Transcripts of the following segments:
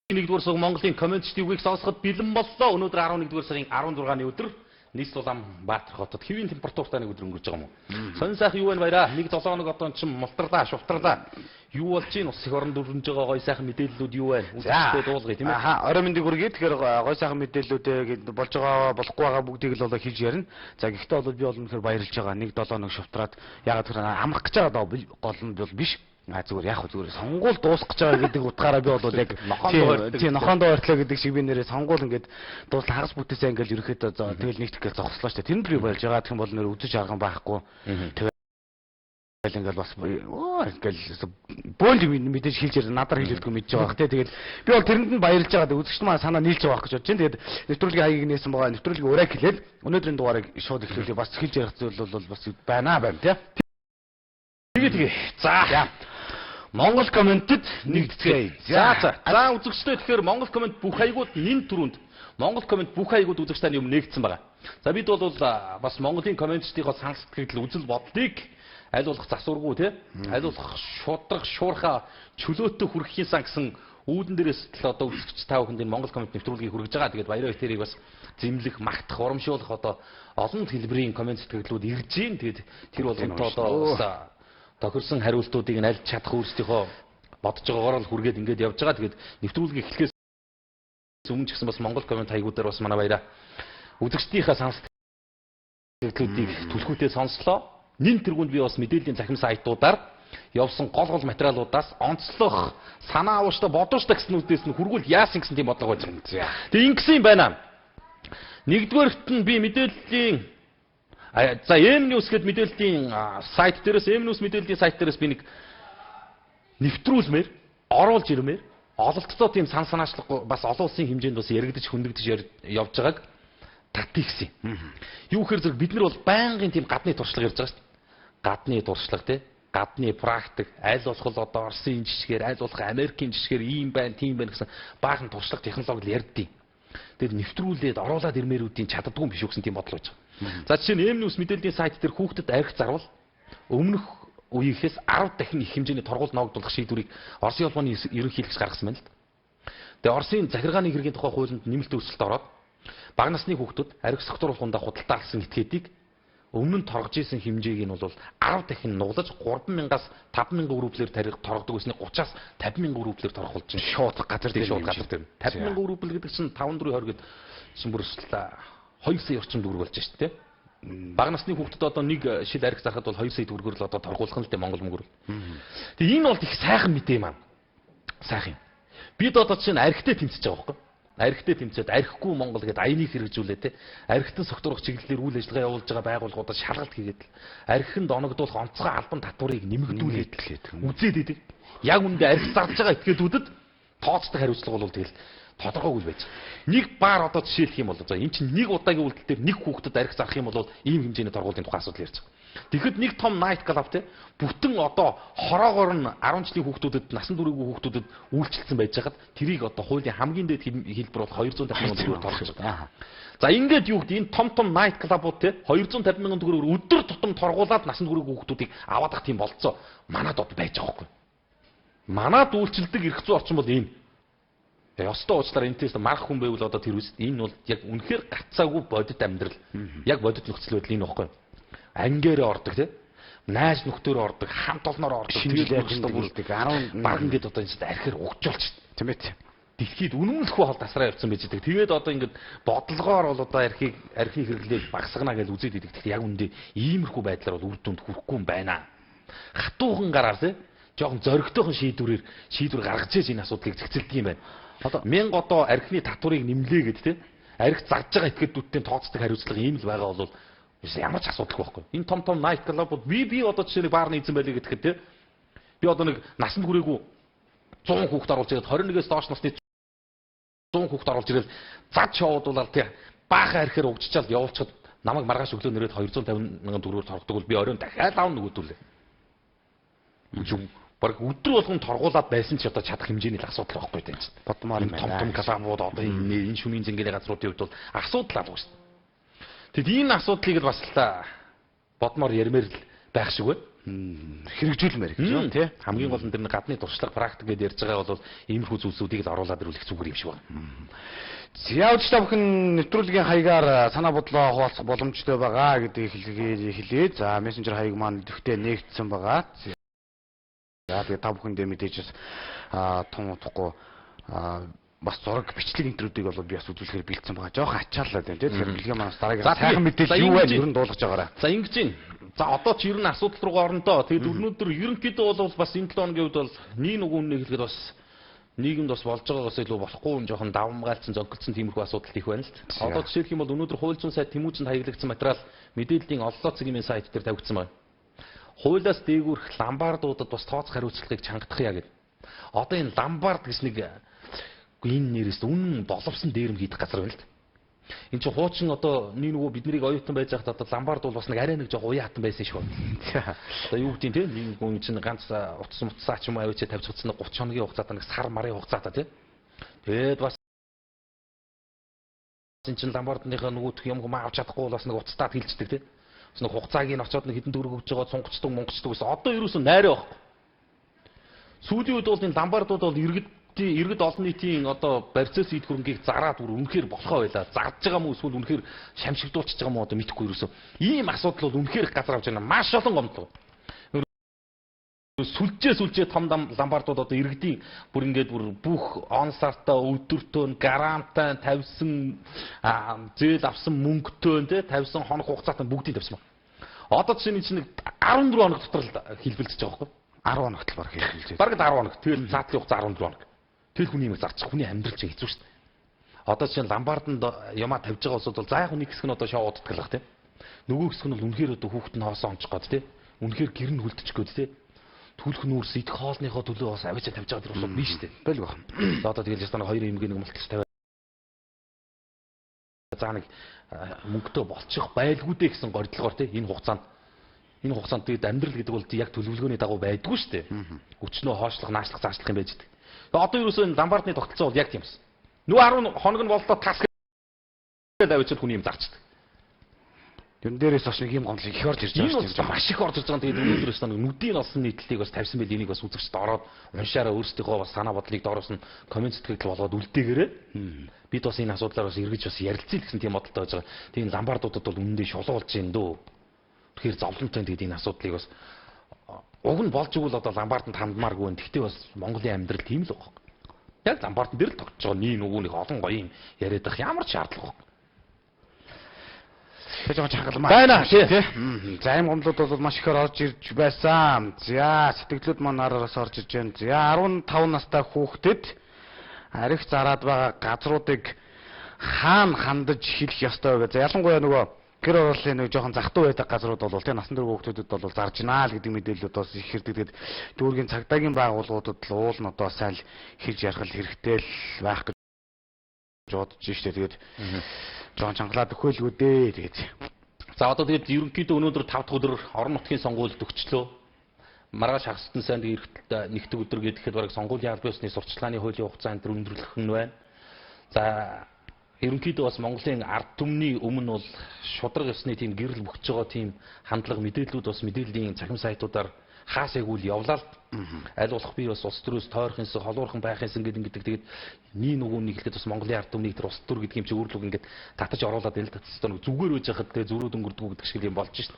1-р сар Монголын комментчдын үгийг сонсоход бэлэн боллоо. Өнөөдөр 11-р сарын 16-ны өдөр нийслэл Улаанбаатар хотод хэвийн температуртай нэг өдөр өнгөрч байгаа юм уу? Сонин сайхан юу вэ баяраа? 1-7 хоног одоо ч мултарлаа, шуфтарлаа. Юу болж чинь ус их орон дөрвөнж байгаа гой сайхан мэдээллүүд юу вэ? Үзэгчдээ дуулгая тийм ээ. Аха, орой мэндийг хүргэе. Тэгэхээр гой сайхан мэдээллүүдээ болж байгаа болохгүй байгаа бүгдийг л болоо хийж ярина. За гэхдээ бол би бол үнэхээр баярлж байгаа. 1-7 хоног шуфтраад ягаад гэхээр амрах гэж байгаа гол нь бол биш. Зүгээр яг зүгээр сонгуул дуусах гэж байгаа гэдэг утгаараа би бол яг нохоондоо ойртлоо гэдэг шиг би нэрээ сонгуул ингээд дуусна хагас бүтээсээ ингээд ерөөхдөө тэгэл нэгтгэх гэж зогслоо шүү дээ. Тэр нь би болж байгаа гэх юм бол нэр үзэж арган байхгүй. Тэгэл ингээд бас ингээд бөөл мэдээж хэлж ирээ надаар хэлэлдэггүй мэдж байгаа бах тий. Тэгэл би бол тэрэнд нь баярлж байгаа. Үзэгч маань санаа нийлж байгаа гэж бодож байна. Тэгээд нэвтрүүлгийн хаягийг нээсэн байгаа. Нэвтрүүлгийн ураг хэлээд өнөөдрийн дугаарыг шууд эхлүүлээ. Бас хэлж ярих зүйл бол бас байна тий. Тэгээ. За. Монгол комментэд нэгдэцгээе. За үзэгчдээ тэгэхээр Монгол коммент бүх хаягууд нэн түрүүнд Монгол коммент бүх хаягууд үзэгчдийн юм нэгдсэн байгаа. За бид бол бас Монголын комментчдийнхоо санал сэтгэл үзэл бодлыг аль болох засваргүй тий аль болох шудрах шуурхаа чөлөөтэй хүргэхийн сан гэсэн үүдэн дээрээс л одоо үзэгч та бүхэнд энэ Монгол коммент нэвтрүүлгийг хүргэж байгаа. Тэгээд баяраа тэрийг бас зэмлэх, магтах, урамшуулах одоо олон хэлбэрийн коммент сэтгэлдлүүд ирж гин. Тэгээд тэр болгонтой одоо тохирсон хариултуудыг нь аль чадах өөрсдийнхөө бодож байгаагаар л хүргээд ингээд явж байгаа. Тэгээд нэвтрүүлгийг эхлэхээс өмнө ч гэсэн бас Монгол коммент хаягуудаар бас манай баяраа үзэгчдийнхээ санал сэтгэлдлүүдийг түлхүүтэй сонслоо. Нэн тэргуунд би бас мэдээллийн цахим сайтуудаар явсан гол материалуудаас онцлох, санаа авууштай, бодууштай гэснүүдээс нь хүргүүл яасан гэсэн тийм бодлого байж байгаа. Тэгээд ингэсэн юм байна. Нэгдүгээрт нь би мэдээллийн за M-News гэдэг мэдээллийн сайт дээрээс M-News мэдээллийн сайт дээрээс би нэг нэвтрүүлмээр оруулж ирмээр ололцоо тийм сан санаачлахгүй бас олон улсын хэмжээнд бас яригдчих хөндөгдөж явж байгааг татчихсан. Юу гэхээр зэрэг бид нар бол байнгын тийм гадны туршлага ярьж байгаа шүү дээ. Гадны туршлага тий гадны практик аль болох л одоо Оросын жишгээр аль болох Америкийн жишгээр ийм байна тийм байна гэсэн баахан туршлага технологи л ярьдیں۔ Тэгэд нэвтрүүлээд оруулаад ирмээрүүдийн чаддгүй юм биш үү гэсэн тийм бодол байж байгаа. За жишээ нь M-News мэдээллийн сайт дээр хүүхдэд арх зарвал өмнөх үеийнхээс 10 дахин их хэмжээний торгууль ноогдуулах шийдвэрийг Оросын улманы ерөнхий хэлэгч гаргасан байна л. Тэгээ Оросын захиргааны хэргийн тухай хуулинд нэмэлт өөрчлөлт ороод бага насны хүүхдүүд арх согтууруулахундаа худалдаа авсан этгээдийг өмнө нь торгож исэн хэмжээг нь бол 10 дахин нуглаж 3,000-аас 5,000 рублээр торгодог гэсний 30-аас 50,000 рублээр торгох чинь шууд газар дээр 50,000 рубль гэдэг чинь 5-4-20 гэдэг чинь бүр 2 сая орчим төгрөг болж шүү дээ. Бага насны хүүхдэд одоо нэг шил арх зарахад бол 2 сая төгрөгөөр л одоо торгуулах нь л дээ Монгол мөнгөөр. Тэгээ энэ бол их сайхан мэдээ маань. Сайхан. Бид одоо чинь архитэй тэмцэж байгаа байхгүй. Архитэй тэмцээд архигүй Монгол гэдэг аяныг хэрэгжүүлээ те. Архитан согтурах чиглэлээр үйл ажиллагаа явуулж байгаа байгууллагуудад шалгалт хийгээд архинд оногдуулах онцгой албан татварыг нэмэгдүүлээд үзээд идэг. Яг үндэ архи зарж байгаа этгээдүүдэд тооцдог хариуцлага бол тэгэл тодорхойгүй байж. Нэг баар одоо жишээлх юм бол за эн чинь нэг удаагийн үйлдэл дээр нэг хүүхдэд архи зарах юм бол ийм хэмжээний торгуулийн тухай асуудал ярьж байгаа. Тэгэхэд нэг том night club те бүтэн одоо хороогоор нь 10 жилийн хүүхдүүдэд насан туршаагүй хүүхдүүдэд үйлчилсэн байж хаад тэрийг одоо хуулийн хамгийн дээд хэлбэр бол 250 сая төгрөгөөр торгож байгаа. За ингээд юу гэдэг энэ том night club-ууд те 250 сая төгрөгөөр өдөр тутам торгуулад насан туршаагүй хүүхдүүдийг аваад ах тийм болцоо манад одоо байж байгаа байхгүй. Манад үйлчилдэг эрх зүйн орчин бол энэ. Ёстой уучлаарай энэс марх хүн байвал одоо тэр үст энэ бол яг үнэхээр гацаагүй бодит амьдрал. Яг бодит нөхцөл байдал энэ байхгүй. Ангиэрээ ордог тий. Найз нөхдөөрөө ордог, хамт олноор ордог. Тэгээд бүрддэг 10 баг ингээд одоо энэ архиар угжуулж тийм ээ. Дэлхийд үнэмлэхгүй хол тасраа явцсан байж байгаа. Тэгээд одоо ингээд бодлогоор бол одоо архийг хэрэглээд багсгана гэж үзээд идэг. Тэгэхээр яг үндэ иймэрхүү байдлаар бол үр дүнд хүрэхгүй юм байна. Хатуухан гараар тий. Жохон зоригтойхон шийдвэр гаргаж ийж энэ асуудлыг зэгцэлдэг юм байна. Одоо 1000 одоо архины татварыг нэмлээ гэд тий. Архи зарж байгаа этгээдүүдтэй тооцдог хариуцлага ийм л байгаа бол ямар ч асуудалгүй байхгүй. Энэ том night club-ууд би одоо жишээ нь баарны эзэн байлээ гэхэд тий. Би одоо нэг насанд хүрээгүй 100 хүүхэд оруулж ирээд 21-ээс доош насны 100 хүүхэд оруулж ирээд зад шоудуулаад тий. Баахан архиар угжичаал явуулчихад намайг маргааш өглөө нэрээд 250 мянган төгрөгөөр торгодог бол би оройн дахиад аавн нөгөөдүүлээ. Бараг өдөр болгон торгуулаад байсан ч одоо чадах хэмжээний л асуудал байхгүй дээ. Бодмоор юм том клабууд одоо энэ шүмийн зингийн газруудын хувьд бол асуудал алга шүү дээ. Тэгэд энэ асуудлыг л бас л бодмоор ярмээр л байх шиг байна. хэрэгжүүлмээр гэж байна тий. Хамгийн гол нь тэр гадны туршлага практик гэдээ ярьж байгаа бол иймэрхүү зүйлсүүдийг л оруулаад ирүүлэх зүгээр юм шиг байна. За удаа бүхэн нэвтрүүлгийн хаягаар санаа бодлоо хуваалцах боломжтой байгаа гэдгийг хэлээ. За мессенжер хаяг маань идэвхтэй нээгдсэн байгаа. За тэгээ та бүхэндээ мэдээж тун утгагүй бас зураг бичлэг интервьюдыг бол би бас үзүүлэхээр бэлдсэн байгаа. Жохон ачааллаад байна тийм. Тэгэхээр бэлгийн манаас дараагийн сайхан мэдээлэл юу вэ? Ер нь дуулгаж байгаарай. За ингэж байна. За одоо ч ер нь асуудал руу орно доо. Тэгээд өнөөдөр ерөнхийдөө бол бас энэ 7 хоногийн үед бол нэг үгнээ хэлэхэд бас нийгэмд бас болж байгаагаас илүү болохгүй юм жоохон давмгаалцсан зөнгөлцсөн тиймэрхүү асуудал их байна л д. Одоо жишээлх юм бол өнөөдөр хууль зүйн сайд Тэмүүжинд хаягдсан материал мэдээллийн ололцоо цэгийн сайт дээр тавигдсан байна. Хуулиас дээгүүрх ламбардуудад бас тооцох хариуцлагыг чангадахъя гэдэг. Одоо энэ ламбард гэж нэг энэ нэрээс үнэн боловсон дээрэм хийх газар байна л д. Энд чинь хуучин одоо нэг бид нарыг оюутан байж байхад одоо ламбард бол бас нэг арай нэг жоо уяатан байсан шүү. Одоо юу гэдэг тийм нэг хүн чинь ганц утас мутсаа ч юм уу авчиж тавьж утсан 30 хоногийн хугацаатаа нэг сар марын хугацаатаа тийм. Тэгээд бас энэ чинь ламбардныхаа нөгөөх юм авч чадахгүй бас нэг уцтаад хилждэг тийм. Бас нэг хугацааг нь очоод нэг хэдэн төгрөг өгж байгаа цунгачдаг монгочдаг гэсэн. Одоо ерөөсөө найраа байхгүй. Сүүлийн үед бол энэ ламбардууд бол иргэд олон нийтийн одоо барьцаас ийд хөрөнгийг зараад бүр үнэхээр болохоо байла. Зардж байгаа мó эсвэл үнэхээр шамшигдуулчихж байгаа мó одоо мэдэхгүй ерөөсөө. Ийм асуудал бол үнэхээр их газар авч байна. Маш олон гомдол. Сүлжээ том ламбардууд одоо иргэдийн бүр ингээд бүр бүх онсартаа өдөртөө гарантаа тавьсан зээл авсан мөнгөтэй те тавьсан хоног хугацаатай бүгдийг тавьсан ба. Одоо чинь нэг 14 хоног дотор л хэлбэлцэж байгаа байхгүй. 10 хоногт л баг хэлбэлцэж. Бараг 10 хоног. Тэгэл цаатлын хугацаа 14 хоног. Тэгэл хүний юм зарчих. Хүний амьдрал чинь хэцүү шүү дээ. Одоо чинь ламбарданд ямаа тавьж байгаа усуд бол за яг нэг хэсэг нь одоо шоу удтгалах тийм. Нөгөө хэсэг нь бол үнэхээр одоо хүүхэд нь хоосоо онцох гээд тийм. Үнэхээр гэр нь хүлдчих гээд тийм. Түлх нүүрс идэх хоолныхоо төлөө бас авчиж тавьж байгаа дэр усуд биш дээ. Бэл баг. Одоо тэгэл ястаа нэг 2 эмгэг нэг мулталж тавиад за нэг мөнгөтэй болчих байлгүй дээ гэсэн гордлогоор тийм энэ хугацаанд тэгээд амьдрал гэдэг бол яг төлөвлөгөөний дагуу байдгүй шүү дээ. Өчнөө хоошлох, наашлах, заашлах юм байж дээ. Одоо ерөөсөө энэ ламбардны тогтолцоо бол яг тийм байна. Нөгөө 10 хоног нь болдоо тас гэдэг авчид хүний юм зарчдаг. Тэрэн дээрээс бас нэг юм гомдол их орж ирж байгаа шүү дээ. Маш их орж ирж байгаа. Тэгээд өнөөдрөөс нэг нүдийн олсон нийтлэлийг бас тавьсан байл энийг бас үзэгчд ороод уншаараа өөрсдийнхөө бас санаа бодлыг доороос нь комент сэтгэл болгоод үлдээгээрээ бид бас энэ асуудлаар бас эргэж бас ярилцъя гэсэн тийм бодолтой байж байгаа. Тийм ламбардуудад бол үнэндээ шулуулж байна дөө. Тэгэхээр зовлонтой тэгээд энэ асуудлыг бас уг нь болж игэл одоо ламбарданд хандмааргүй байна. Гэхдээ бас Монголын амьдрал тийм л байгаа. Яг ламбардн дээр л тогтож байгаа нэг нөгөөх олон гоё юм яриад байх ямар ч шаардлага байхгүй. Тэгэж байгаа чангалмаа. Байна тий. За ийм гомдлууд бол маш ихээр орж ирж байсан. За сэтгэлдлүүд маань араас орж ирж байна. За 15 настай хүүхдэд арх зараад байгаа газруудыг хаана хандаж хэлэх ёстой вэ? За ялангуяа нөгөө гэр оролцооны нэг жоохон захтуу байдаг газрууд бол тий насан турш хүүхдүүдэд бол зарж гинаа л гэдэг мэдээлэлүүд бас их хэрдэгдэд дүүргийн цагдаагийн байгууллагуудад л уул нь одоо сайн хэрж ярих хэрэгтэй л байх гэж бодож штэ. Тэгээд жоон чангалаад өгөөлгүй дээ тэгээд. За одоо тэгээд ерөнхийдөө өнөөдөр 5 дахь өдөр орон нутгийн сонгуульд өгчлөө. Маргааш хагасдсан санд эрт нэгдүгээр өдөр гэхэд бараг сонгуулийн аль биесны сурталчилгааны хуулийн хугацаа энэ өндөрлөх нь байна. За ерөнхийдөө бас Монголын ард түмний өмнө бол шудраг ёсны тийм гэрэл бөхж байгаа тийм хандлага мэдээллүүд бас мэдээллийн цахим сайтуудаар хаасайг үл явлаа л. Аль болох би бас улс төрөөс тойрхонс холуурхан байхынсан гэдэг тэгээд нэг нөгөөнийг хэлэхэд бас Монголын ард түмний тэр улс төр гэдэг юм чи өөрлөг ингээд татаж оруулаад байна л татсан зүгээр байж хахад тэгээд зөрүүд өнгөрдөг гэдэг шиг юм болж шít.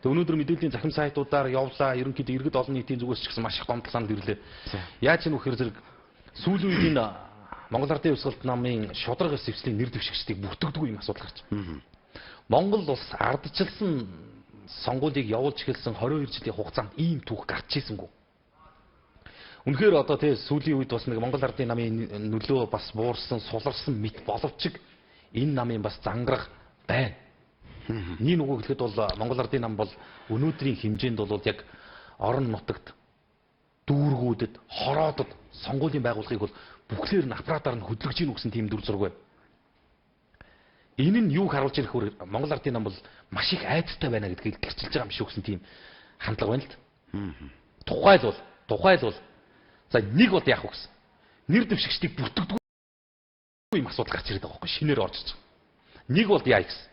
Тэгээд өнөөдөр мэдээллийн цахим сайтуудаар явлаа. Ерөнхийдөө иргэд олон нийтийн зүгээс ч гэсэн маш их гомдол санд ирлээ. Яаж ч нөхөр зэрэг сүүлийн үеийн Монгол Ардын Хувьсгалт намын шудраг ёс эвслийн нэр дэвшигчдийг бүртгэдэг юм асуудал гарч байна. Монгол улс ардчилсан сонгуулийг явуулж эхэлсэн 22 жилийн хугацаанд ийм түүх гарч ийсэнгүү. Үнэхээр одоо тий сүүлийн үед бас нэг Монгол Ардын намын нөлөө бас буурсан, суларсан мэт боловч энэ намын бас зангарах байна. Нэг нүгөө хэлэхэд бол Монгол Ардын нам бол өнөөдрийн хэмжээнд бол яг орон нутагт дүүргүүдэд, хороодод сонгуулийн байгууллагыг бол бүхлээр нь аппаратаар нь хөдөлгөж ийн гэсэн тийм дүр зураг байна. Энэ нь юуг харуулж ирэх вэ? Монгол Ардын нам бол маш их айдастай байна гэдгийг гэрчилж байгаа юм шиг гэсэн тийм хандлага байна л д. Тухайлбал за нэг бол яах вэ гэсэн. Нэр дэвшигчдийг бүртгэдэг юм асуудал гарч ирээд байгаа байхгүй шинээр орж ирж байгаа. Нэг бол яа гэсэн.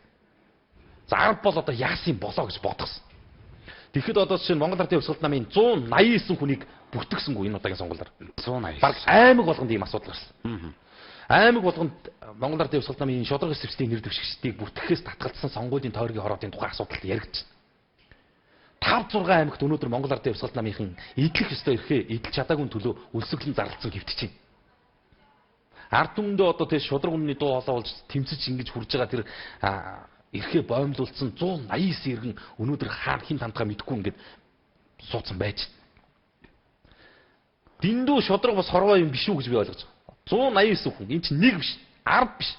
За 10 бол одоо яасан болоо гэж бодгосон. Тэгэхэд одоо жишээ нь Монгол Ардын Хувьсгалт намын 189 хүнийг бүртгэсэнгүй энэ удаагийн сонгуульаар. 180. Бараг аймаг болгонд ийм асуудал гарсан. Аймаг болгонд Монгол Ардын Хувьсгалт намын шударга сэвсдийн нэр дэвшигчдийг бүртгэхээс татгалзсан сонгуулийн тойргийн хороогийн тухай асуудал яригдсан. 5-6 аймагт өнөөдөр Монгол Ардын Хувьсгалт намынхын идэлх ёстой эрхээ идэлж чадаагүй төлөө өлсгөлн зарлцсан хэвтэж байна. Ард түмэндээ одоо тийм шудраг үнний дуу хоолой болж тэмцэж ингэж хурж байгаа тэр эрхээ боомлуулсан 189 иргэн өнөөдөр хаана хин тантгаа мэдэхгүй ингээд суудсан байж. Дэндүү шудраг бас хорвоо юм биш үү гэж би ойлгож байгаа. 189 хүн энэ чинь нэг биш, 10 биш.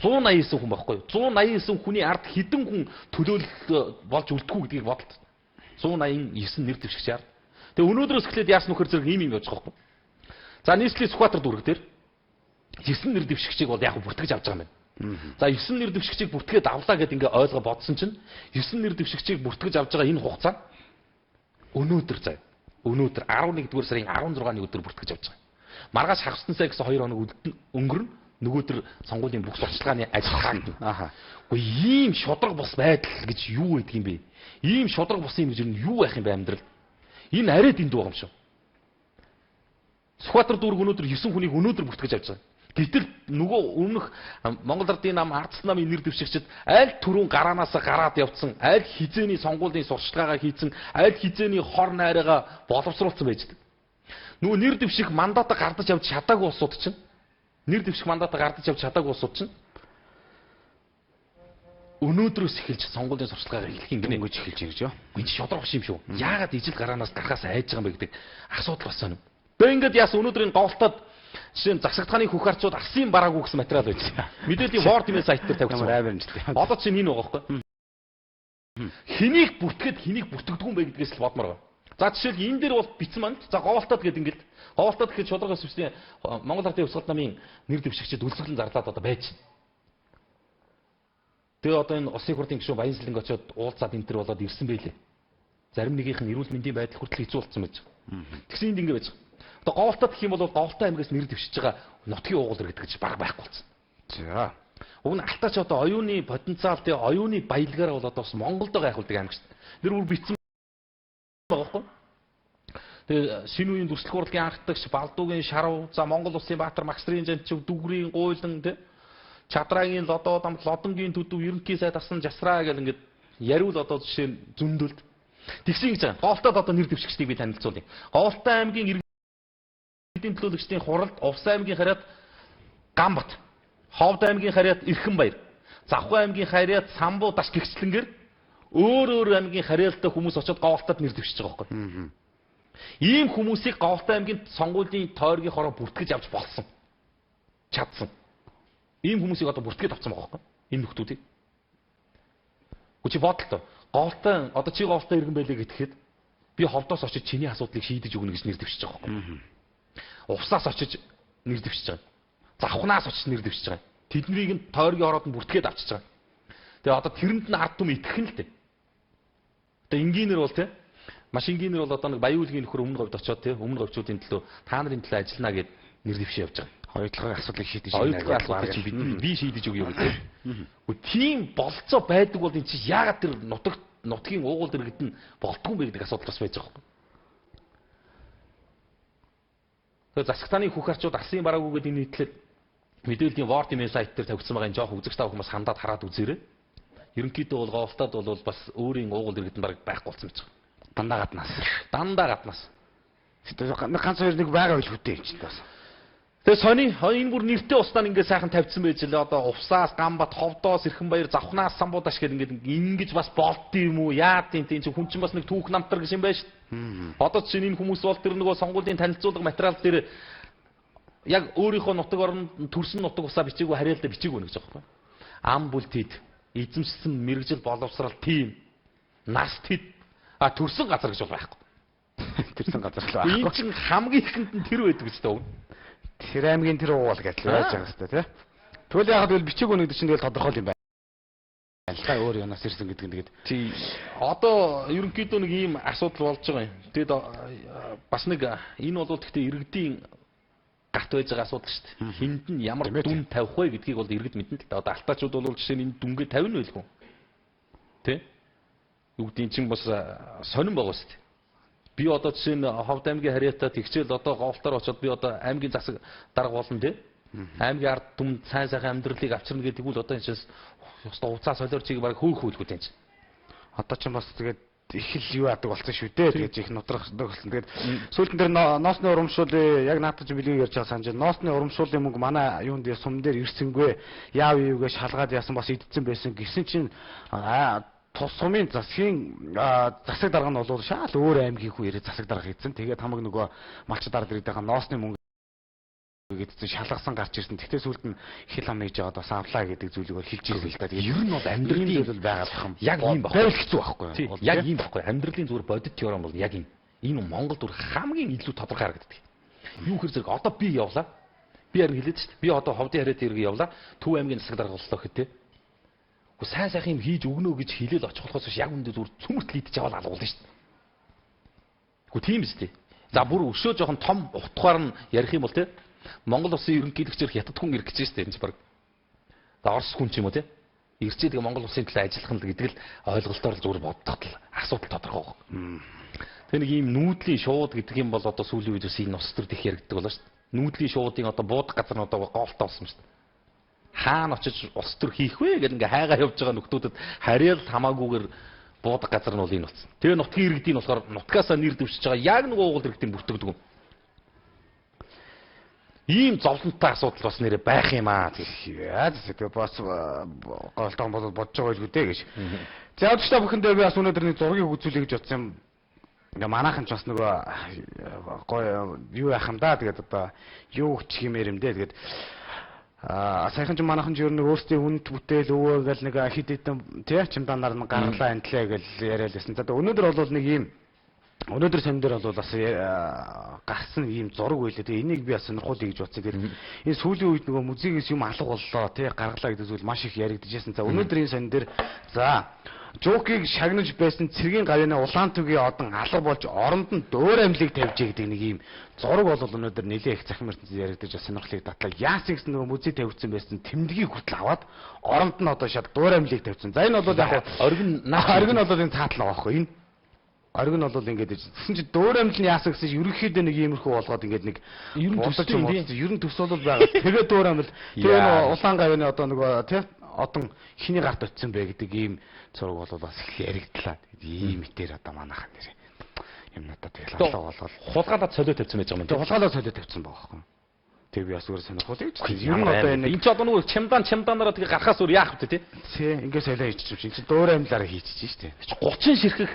189 хүн байхгүй юу? 189 хүний ард хэдэн хүн төлөөлөл болж үлдэхгүй гэдгийг бодолт. 189 нэр дэвшигчээр. Тэгээ өнөөдрөөс эхлээд яасан нөхөр зэрэг ийм юм явж байгаа байхгүй. За нийслэлийн Сүхбаатар дүүрэг дээр 9 нэр дэвшигчийг бол яг бүртгэж авч байгаа юм байна. За 9 нэр дэвшигчийг бүртгээд авлаа гэдээ ингээ ойлгоо бодсон чинь 9 нэр дэвшигчийг бүртгэж авж байгаа энэ хугацаа өнөөдөр 11-р сарын 16-ны өдөр бүртгэж авч байгаа. Маргааш хагассан сая гэсэн 2 хоног өнгөрнө. Нөгөөдөр сонгуулийн бүх сурталчилгааны ажил хаагдана. Үгүй ийм шудраг бус байдал гэж юу гэдэг юм бэ? Ийм шудраг бус юм гэж юу байх юм бэ амьдрал? Энэ арай дэнд байгаа юм шүү. Сүхбаатар дүүрэг өнөөдөр 9 хүнийг өнөөдөр бүртгэж авч байгаа. Гэтэл нөгөө өмнөх Монгол Ардын нам, Ардс намын нэр дэвшигчид аль түрүүн гараанаас гараад явцсан, аль хизээний сонгуулийн сурчлагаа хийцэн, аль хизээний хор найраагаа боловсруулсан байждаг. Нөгөө нэр дэвших мандатаа гардаж авч чадаагүй улсууд чинь өнөөдрөөс эхэлж сонгуулийн сурчлагаа хийх юм гэж эхэлж байгаа гэж юу? Энд шудраг биш юм шүү. Яагаад ижил гараанаас гарахаас айж байгаа юм бэ гэдэг асуудал бас байна. Тэгээ ингээд яас өнөөдрийн говьлтод жишээ нь засагтхааны хөхарчууд арсын бараагүй гэсэн материал байсан. Мэдээллийн Word хэмээн сайт дээр тавьчихсан. Одоо чинь энэ байгаа байхгүй. Хэнийг бүртгэхэд хэнийг бүртгэдэггүй юм бэ гэдгээс л бодмоор байна. За жишээл энэ дээр бол бичсэн маань. За говьлтод гэдэг ингээд говьлтод гэхэд шударга сэвсдийн Монгол Ардын Хувьсгалт намын нэр дэвшигчид өлсгөлн зарлаад одоо байж. Тэгээ одоо энэ Улсын хурлын гишүүн Баянсэлэнг очоод уулзаад энэ төр болоод ирсэн байлээ. Зарим нэгийнх нь эрүүл мэндийн байдал хүртэл хэцүү болсон байж. Тэгсэн энд ингэ байж. Одоо говьлтод гэх юм бол Говьлтай аймгаас нэр дэвшиж байгаа нутгийн уугуул иргэдэг гэж баг байхгүй болсон. За. Уг нь алтаач одоо оюуны потенциал тэгээ оюуны баялгаараа бол одоо бас Монголд байгаа явуулдаг аймаг шүү дээ. Нэр бүр битсэн байгаа байхгүй. Тэгээ шинэ үеийн дүрслэх урлагийн анхдагч Балдуугийн Шарав, за Монгол Улсын Баатар Магистрийн Жанчиг, Дүгрийн Гуйлан тэ Чадраагийн Лодоо дам Лодонгийн төдөв ерөнхий сайд асан жасраа гэл ингээд яриул одоо жишээ нь зөндөлд. Тэгсэн гэж байгаа. Говьлтод одоо нэр дэвшигчдийг би танилцуулъя. Говьлтай аймгийн иргэдийн төлөөлөгчдийн хуралд Увс аймгийн харьяат Гамбат, Ховд аймгийн харьяат Эрхэнбаяр, Завхай аймгийн харьяат Самбуу Даш гэгчлэнгээр өөр аймгийн харьяалтай хүмүүс очоод Говьлтод нэр дэвшиж байгаа байхгүй. Ийм хүмүүсийг Говьлтай аймгийн сонгуулийн тойргийн хороо бүртгэж авч болсон. Чадсан. Ийм хүмүүсийг одоо бүртгээд авсан байгаа байхгүй. Энэ нөхдүүдийг. Чи бодлоо. Говьлтай одоо чи Говьлтай иргэн байлээ гэхэд би Ховдоос очиж чиний асуудлыг шийдэж өгнө гэж нэр дэвшиж байгаа байхгүй. Увсаас очиж нэр дэвшиж байгаа. Завхнаас очиж нэр дэвшиж байгаа. Тэднийг нь тойргийн хороод нь бүртгээд авчиж байгаа. Тэгээ одоо тэрэнд нь ард түм итгэх нь л дээ. Тэгээ энгийнэр бол те маш энгийнэр бол одоо нэг Баяуулгийн нөхөр өмнө говьд очоод те өмнө говьчуудын төлөө та нарын төлөө ажиллана гэд нэр дэвшиж явж байгаа. Хоёрдугаар асуудлыг шийдэж байна. Хоёрдугаар асуудлыг чинь би шийдэж өгье гэдэг. Гэхдээ тийм болцоо байдаг бол энэ чинь яагаад тэр нутгийн уугуул дэргэд нь болтгүй бэ гэдэг асуудал бас байж байгаа юм. Тэгээ засагтааны хөхарчууд арсын бараагүй гэдэг нийтлэл мэдээллийн Word хэмээн сайт дээр тавьсан байгаа энэ жоох үзэгч тав хүмүүс хандаад хараад үзээрэй. Ерөнхийдөө бол Говьлтод бол бас өөрийн уугуул дэргэд нь бараг байхгүй болсон байж байгаа. Дандаа гаднаас. Ганц хоёр нэг байгаа байл хөтэй юм чинь бас. Тэгээ сони энэ бүр нэртэй устдаа ингээд сайхан тавьсан байж лээ. Одоо Увсаас, Гамбат, Ховдоос, Эрхэнбаяр, Завхнаас, Самбуудаш гэдэг ингэж бас болд юм уу? Яа тийм чинь хүн чинь бас нэг түүх намтар гэж юм байна шүү. Одоо чинь энэ хүмүүс бол тэр нөгөө сонгуулийн танилцуулга материал дээр яг өөрийнхөө нутаг оронд төрсөн нутаг усаа бичээгүй харьяалдаа бичээгүй гэж байгаа юм. Ам бүлтэд эзэмшсэн мэрэгжил боловсрал тим нас тэд төрсөн газар гэж байхгүй. Төрсөн газар л байхгүй. Энэ чинь хамгийн ихэнд нь тэр байдаг гэж таа. Тэр аймгийн тэр уул гэж л байж байгаа хэвээр тий. Тэгвэл яагаад бол бичээгүй нэгд чинь тэгэл тодорхой юм байна. Алтай өөр янаас ирсэн гэдэг нь тэгээд тий. Одоо ерөнхийдөө нэг ийм асуудал болж байгаа юм. Тэгэд бас нэг энэ бол гэхдээ иргэдийн гарт байж байгаа асуудал шүү дээ. Хинд нь ямар дүн тавих вэ гэдгийг бол иргэд мэднэ л да. Одоо алтаачууд бол жишээ нь энэ дүнгээ тавина байлгүй. Тэ? юу гэдэг чинь бас сонирн байгаа шүү дээ. Би одоо жишээ нь Ховд аймгийн харьяатад ихчээл одоо говтоор очиод би одоо аймгийн засаг дарга болно тий. Аймгийн ард түмэнд сайн сайхан амьдралыг авчирна гэдэг үл одоо энэ чинь ёстой уцаа солиор чиг баг хөөхүүлгүй тийм чинь. Одоо ч бас тэгээд их л юу яадаг болсон шүү дээ. Тэгээд их нутрахдаг болсон. Тэгээд сүүлдэн дээр ноосны урамшуулын яг наадаж билгийг ярьж байгаа санаж байна. Ноосны урамшуулын мөнгө манай юунд дээр сум дээр ирсэнгүй. Яав юугээ шалгаад яасан бас идсэн байсан. Гэсэн чинь тус сумын засгийн засаг дарга нь бол шал өөр аймгийн хүн ирээд засаг дарга хийсэн. Тэгээд хамаг нөгөө малчд ард ирээд байгаа ноосны мөнгө гэдэгт шалгасан гарч ирсэн. Тэгтээ сүүлд нь хил ам хийж байгаа бас авлаа гэдэг зүйлийг хэлж ирсэн л да. Тэгээд ер нь бол амьдралын зүйл байгаад байгаа юм. Яг ийм байхгүй. Хэцүү байхгүй. Яг ийм байхгүй. Амьдралын зүгээр бодит теорем бол яг ийм. Энэ Монгол дүр хамгийн илүү тодорхой харагддаг. Юу хэр зэрэг одоо би явлаа. Би харин хэлээд шүү дээ. Би одоо Ховдын харьяат иргэ явлаа. Төв аймгийн засаг дарга боллоо гэхтээ. Уу сайн сайхан юм хийж өгнө гэж хэлээл очих болохоос биш яг үндэ зүгээр цөмөрт лийдэж аваад алгуулна шүү дээ. Уу тийм шүү дээ. За бүр өшөө жоохон том утгаар нь ярих юм бол те Монгол улсын ерөнхийлөгчөөр хятад хүн ирэх гэж шүү дээ. Энэ баг. За Орос хүн ч юм уу те. Ирчээд Монгол улсын төлөө ажиллах нь гэдэг л ойлголтоор л зүгээр боддогт л асуудал тодорхой байна. Тэгээ нэг ийм нүүдлийн шууд гэдэг юм бол одоо сүүлийн үед бас энэ ус төр их яригддаг болоо шүү дээ. Нүүдлийн шуудын одоо буудаг газар нь одоо голтой болсон шүү дээ. Хаана очиж ус төр хийх вэ гэдэг ингээ хайгаа явж байгаа нөхдүүдэд харьяал хамаагүйгээр буудаг газар нь бол энэ болсон. Тэгээ нутгийн иргэдийн болохоор нутгаасаа нэр дэвшиж байгаа яг нэг уугуул иргэдийн бүртгэдэг юм. Ийм зовлонтой асуудал бас нэрэ байх юм аа гэх. Яа тэгээ бас голтон бодож байгаа байлгүй дээ гэж. За явж та бүхэндээ би бас өнөөдөр нэг зургийг үзүүлэе гэж бодсон юм. Ингээ манайхан ч бас нөгөө гоё юу яах юм да тэгээд одоо юу ч хэмээр юм дээ тэгээд саяхан ч манайхан ч ер нь өөрсдийн хүнд бүтээл өвөө гэл нэг хид хитэн тий чимдаанаар нь гаргалаа антлаа гэж яриад байсан. За өнөөдөр бол нэг ийм өнөөдөр сан дээр бол бас гарсан ийм зураг байлаа. Тэгээ энийг би бас сонирхол гэж бодсон. Тэгээд энэ сүүлийн үед нөгөө музейгээс юм алга боллоо тий гаргалаа гэдэг зүйл маш их яригдчихсэн. За өнөөдөр энэ сан дээр за Жокийг шагнаж байсан цэргийн гавьяаны Улаантүгийн одон алга болж оронд нь дөөр амьлыг тавьж гэдэг нэг ийм зураг бол өнөөдөр нэлээ их захин мөртөнд яригдаж сонирхлыг татлаа. Яасан гэсэн нөгөө музей тавьчихсан байсан тэмдгийг хүртэл аваад оронд нь одоо шат дөөр амьлыг тавьчихсан. За энэ бол яг оргин нь бол энэ цаатлаа байхгүй энэ оргин нь бол ингээд гэсэн чи дөөр амьл нь яасан гэсэн ерөнхийдөө нэг иймэрхүү болгоод ингээд нэг ер нь төс бол байгаа. Тэгээ дөөр амьл тэгээ нөгөө улаан гавьяаны одоо нөгөө тий одон хиний гарт очсон бэ гэдэг ийм зураг бол бас их яригдлаа. Ийм мэтэр одоо манайхан нэр юм надад тэгэл алгаа болгоод хулгайлаад солио тавьсан байж байгаа юм. Тэгээ хулгайлаад солио тавьсан байгаа байхгүй. Тэгээ би бас өөрөө сонирхол гэж. Ер нь одоо энэ ч одоо нөгөө чемдаанаараа тэгээ гарахаас өөр яах вэ те? Тий, ингээ солио хийчих юм чинь дөөр амьлаараа хийчих штэ. 30 ширхэх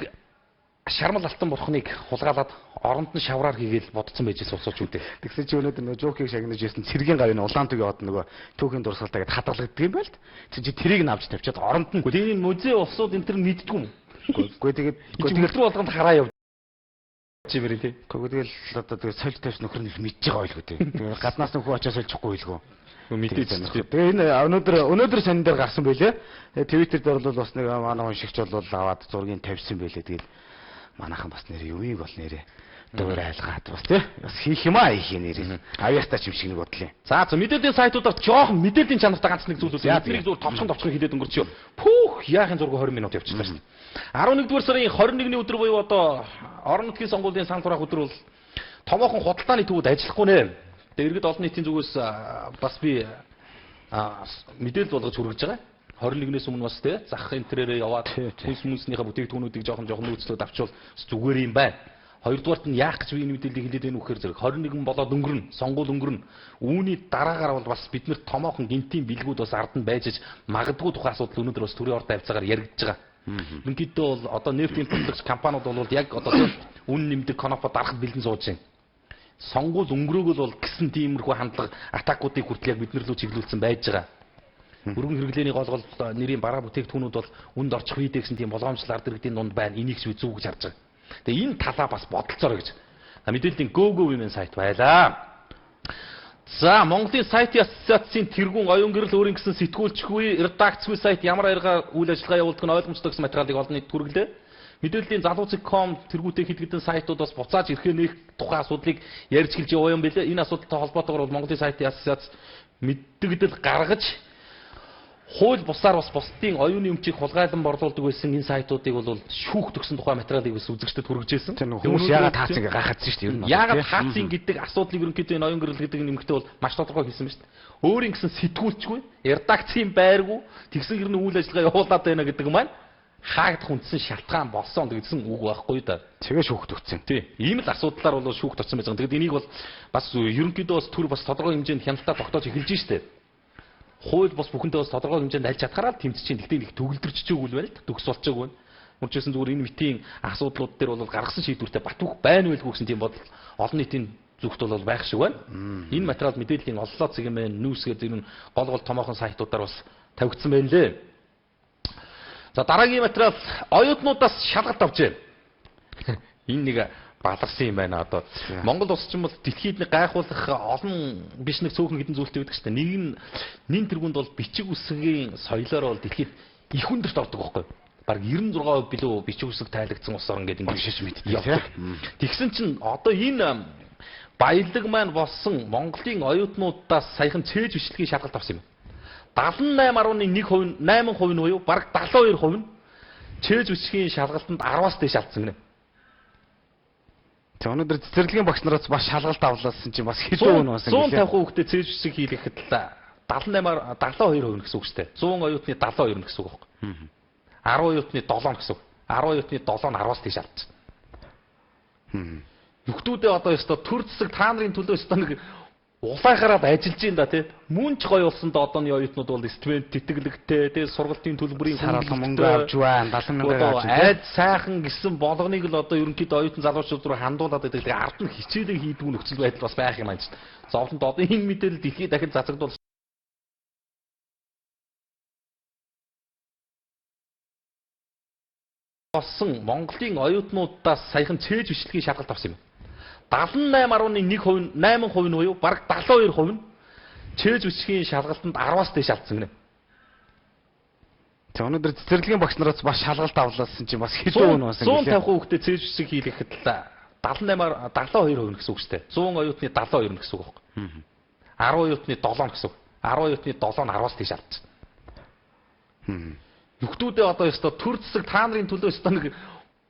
шармал алтан бурхныг хулгайлаад оронд нь шавраар хийгээл бодсон байжээс усууч үү дээ. Тэгсэн чи өнөөдөр нөгөө жокийг шагнаж ирсэн цэргийн гавьяаны Улаантүгийн од нөгөө түүхийн дурсгалтай гэдээ хадгалагддаг юм байл. Тэг чи тэрийг нь авч тавьчаад оронд нь энэ музей улсууд энэ төр мэддэг юм. Үгүй тэгээд болгонд хараа яв. Чи бэрээ тий. Тэгэл одоо тэгээд сольж тавьсан нөхөр нь мэдж байгаа байлгүй тий. Тэгээд гаднаас нөхөө очиж сольчихгүй байлгүй. Мэдээж. Тэгээ энэ өнөөдөр сонин дээр гарсан байлээ. Твиттер дээр бол бас нэг манай уншигч бол аваад зургийг тавьсан байлээ. Тэгээд манайхан бас нэр юуийг бол нэрээ дөөр айлгаад бас тий бас хийх юм аа их нэрээ авьяастай ч юм шиг нэг бодлоо. За мэдээллийн сайтуудаар жоохон мэдээллийн чанартай ганц нэг зүйл үү. Энийг зүгээр товчхон хэлээд өнгөрчихё. Пүүх яахын зураг 20 минут явчихлаа шүү дээ. 11-р сарын 21-ний өдөр буюу одоо орон нутгийн сонгуулийн сан тураах өдөр бол томоохон худалдааны төвөд ажиллахгүй нэ. Тэгээ иргэд олон нийтийн зүгээс бас би мэдээлэл болгож хүргэж байгаа. 21-ээс өмнө бас тий зах энтрээрээ яваад хүнснийхээ бүтээгдэхүүнүүдийг жоохон нөөцлөд авчвал зүгээр юм байна. Хоёрдугаарт нь яах гэж би энэ мэдээллийг хэлээд байна вөхөр зэрэг 21 болоод өнгөрнө, сонгуул өнгөрнө. Үүний дараагаар бол бас бид нэр томоохон гинтийн бэлгүүд бас ард нь байж магадгүй тухайн асуудал өнөөдөр бас төрийн орд авцаагаар яригдж байгаа. Ерөнхийдөө бол одоо нефт импортлогч компаниуд бол яг одоо үн нэмдэг конопо дарахад бэлдэн сууж байна. Сонгуул өнгөрөөгөл бол гисэн тиймэрхүү хандлага атакуудыг хүртэл яг бид нар лөө чиглүүлсэн байж байгаа. Өргөн хэрэглээний гол нэрийн бараа бүтээгдэхүүнүүд бол үнд орчих үед гэсэн тийм болгоомжлол ард иргэдийн дунд байна. Энийг ч зүг гэж харж байгаа. Тэгээ энэ талаа бас бодолцоорой гэж. Мэдээллийн Go Women сайт байлаа. За Монголын сайтын ассоциацийн тэргүүн оюун гэрэл өөрийн гэсэн сэтгүүлчгүй редакцгүй сайт ямар арга үйл ажиллагаа явуулдаг нь ойлгомжтой гэсэн материалыг олон нийт хүргэлээ. Мэдээллийн залууцэг.com тэргүүтэй хэд хэдэн сайтууд бас буцааж ирэхээ нэг тухайн асуудлыг ярьж хэлж яваа юм билээ. Энэ асуудалтай холбоотойгоор бол Монголын сайтын ассоциац мэддэгдэл гаргаж хууль бусаар бас бусдын оюуны өмчийг хулгайлан борлуулдаг байсан энэ сайтуудыг бол шүүх төгсөн тухай материалыг бас үзэгчдэд хүргэжсэн. Хүмүүс яагаад таацсан гэж гайхацсан шүү дээ. Ер нь яагаад таацсан гэдэг асуудлыг ерөнхийдөө энэ оюун гэрэл гэдэг нэмэгтэй бол маш тодорхой хэлсэн байна шүү дээ. Өөрийн гэсэн сэтгүүлчгүй, редакцийн байргүй тэгсэн хэрнээ үйл ажиллагаа явуулаад байна гэдэг маань хаагдах үндсэн шалтгаан болсон гэсэн үг байхгүй да. Тэгээ шүүхт өгсөн. Тий. Ийм л асуудлаар бол шүүхт орсон байж байгаа. Тэгэд энийг бол бас ерөнхийдөө бас төр бас тодорхой хэмжээнд хяналтаа тогтоож эхэлж штэ. Хууль бас бүхэндээ бас тодорхой хэмжээнд аль чадхаараа тэмцэж чинь. Гэхдээ нэг төгөлдөрч чийгүүл байна л төгс болчоог байна. Үржсэн зүгээр энэ митийн асуудлууд дээр бол гаргасан шийдвэртэй батүх байна байлгүй гэсэн тийм бодол олон нийтийн зүгт бол байх шиг байна. Энэ материал мэдээллийн оллоо цэгийн нүүсгээд ер нь гол томоохон сайтуудаар бас тавигдсан байна лээ. За дараагийн материал оюутнуудаас шалгалт авчээ. Энэ нэг баларсан юм байна одоо. Монгол улс ч юм бол дэлхийд нэг гайхуулах олон биш нэг цөөхөн хэдэн зүйлтэй байдаг шүү дээ. Нэг нь нин тэргуунд бол бичиг үсгийн соёлоор бол дэлхийд их өндөрт ордог байхгүй. Бараг 96% билүү бичиг үсэг тайлагдсан улс орн гэдэг ингэ шиш мэддэг. Тэгсэн чинь одоо энэ баялаг маань болсон Монголын оюутнуудаас саяхан цээж бичлэгийн шалгалт авсан юм. 78.1% 8% нь буюу бараг 72% нь чээж үсгийн шалгалтанд 10-аас дээш алдсан гинэ. Тэг өнөөдөр цэцэрлэгийн багш нараас бас шалгалт авлаасан чинь бас хэдэн хүн басан гэлээ. 150% хүүхдээ цээж үсэг хийлгэхэд л 78-72% гэсэн үг шүү дээ. 100 оюутны 72 гэсэн үг байхгүй. 10 оюутны 7 гэсэн үг. 10 оюутны 7 нь 10-аас дээш алдсан. Юхтүүдээ одоо ёстой төр зэсэг та нарын төлөө ёстой нэг улайхараад ажиллаж ин да тий. Мөн ч гоё болсон да одооны оюутнууд бол студент тэтгэлэгтэй тий сургалтын төлбөрийн саралхан мөнгө авч байна 70 мянга авч айд сайхан гэсэн болгоныг л одоо ерөнхийдөө оюутан залуучууд руу хандуулаад байдаг. Тэгээ ард нь хичээлээ хийдгүү нөхцөл байдал бас байх юм аа ч. Зовлонт одоо энэ мэдээлэл дэлхийд дахин цацагдвал болсон Монголын оюутнуудаас саяхан цээж бичлэгийн шалгалт авсан юм. 78.1% 8% нь буюу бараг 72% нь чээж үсгийн шалгалтанд 10-аас дээш алдсан гинэ. Тэг өнөөдөр цэцэрлэгийн багш нараас бас шалгалт авлаасан чинь бас хэдэн хүн басан гэлээ. 150% хүүхдээ цээж үсэг хийлгэхэд л 78-72% гэсэн үг шүү дээ. 100 оюутны 72 гэсэн үг байхгүй. 10 оюутны 7 гэсэн үг. 10 оюутны 7 нь 10-аас дээш алдсан. Юхтүүдээ одоо ёстой төр зэсэг та нарын төлөө ёстой нэг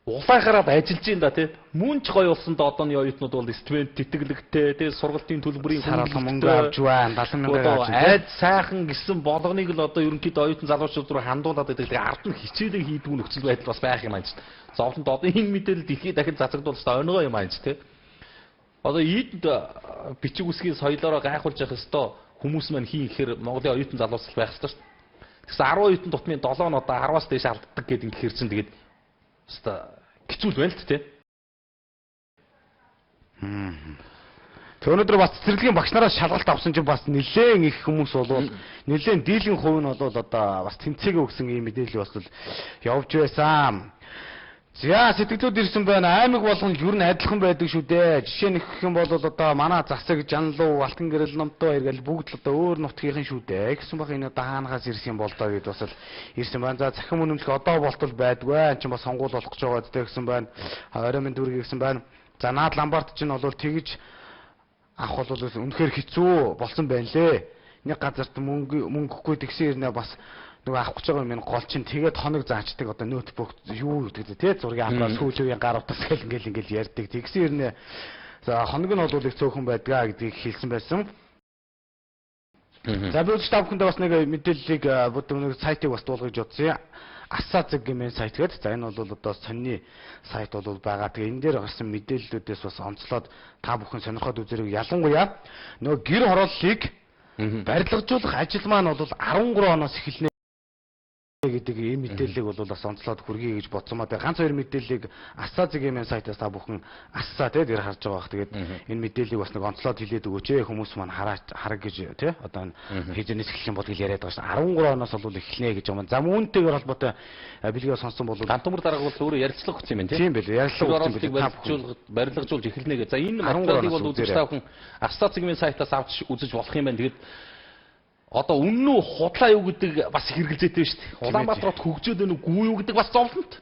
улайхараад ажиллаж ин да тий. Мөн ч гоё болсон да одооны оюутнууд бол студент тэтгэлэгтэй тий сургалтын төлбөрийн саралхан мөнгө авч байна 70 мянга авч айд сайхан гэсэн болгоныг л одоо ерөнхийдөө оюутан залуучууд руу хандуулаад байдаг. Тэгээ ард нь хичээлээ хийдгүү нөхцөл байдал бас байх юм аа ч. Зовлонт одоо энэ мэдээлэл дэлхийд дахин цацагдвал өстой онгой юм аа ч тий. Одоо ийд бичиг үсгийн соёлоороо гайхуулж явах ёстой хүмүүс маань хийн гэхээр Монголын оюутан залуус байх ёстой шүү. Тэгсэн 10 оюутан тутмын 7 нь одоо 10-аас дээш алддаг гэдэг ингэхэр чинь тэгээд өстой хэцүү байна л тий. Тэг өнөөдөр бас цэцэрлэгийн багш нараас шалгалт авсан чинь бас нэлээд их хүмүүс болвол нэлээд дийлэн хувь нь бол одоо бас тэмцээгээ өгсөн ийм мэдээлэл бас явж байсан. За сэтгэлдүүд ирсэн байна. Аймаг болгон ер нь адилхан байдаг шүү дээ. Жишээ нь гэх юм бол одоо манай засаг, Жанлуу, Алтан гэрэл, Номтой эргэл бүгд л одоо өөр нутгийнхэн шүү дээ. Гэсэн бах энэ одоо хаанахаас ирсэн юм бол доо гэд бас л ирсэн байна. За захин үнэмлэх одоо болтол байдгүй. Энд чинь бас сонгуул болох гэж байгаа дээ гэсэн байна. Орой минь дүрэг гэсэн байна. За наад ламбарт чинь бол тэгж авах бол үнэхээр хэцүү болсон байна лээ. Нэг газарт мөнгөгүй тэгсэн хэрнээ бас нөгөө авах гэж байгаа юм гол чинь тэгээд хоног заачдаг одоо ноутбук юу гэдэг тий зургийн аваад сүүлийн гар утас гэл ингээл ярьдаг. Тэгсэн хэрнээ за хоног нь бол их цөөхөн байдгаа гэдгийг хэлсэн байсан. За би өөртөө тавхандаа бас нэг мэдээллийг нэг сайтыг бас дуулгаж утсан. Асаазэг гэмээр сайт гэдэг. За энэ бол одоо сонины сайт бол байгаа. Тэгээ энэ дээр гарсан мэдээллүүдээс бас онцлоод та бүхэн сонирхоод үзэрэг ялангуяа нөгөө гэр хорооллыг барилгажуулах ажил маань бол 13 оноос эхэлнэ гэдэг ийм мэдээллийг бол бас онцлоод хүргэе гэж бодсон маа. Ганц хоёр мэдээллийг Асаазгийн сайтаас та бүхэн ассаа дээр харж байгаа бах. Тэгээд энэ мэдээллийг бас нэг онцлоод хэлээд өгөөч ээ. Хүмүүс маань хараг гэж тий одоо хизэнээс эхлэх юм бол яриад байгаа шин. 13 оноос бол эхэлнэ гэж байгаа. За үүнтэйгээр холбоотой бэлгээ сонсон бол гантөмөр дарга бол өөрөө ярилцлага өгсөн юм тийм байл. Ярилцлага өгсөн байл. Барилгажуулж эхэлнэ гэж. За энэ материалыг бол үзэж та бүхэн Асаазгийн сайтаас авч үзэж болох юм байна. Тэгээд одоо үнэн үү худлаа юу гэдэг бас хэрэгэлзээтэй байна шүү дээ. Улаанбаатарт хөгжөөд байна уу гүй юу гэдэг бас зовлонт.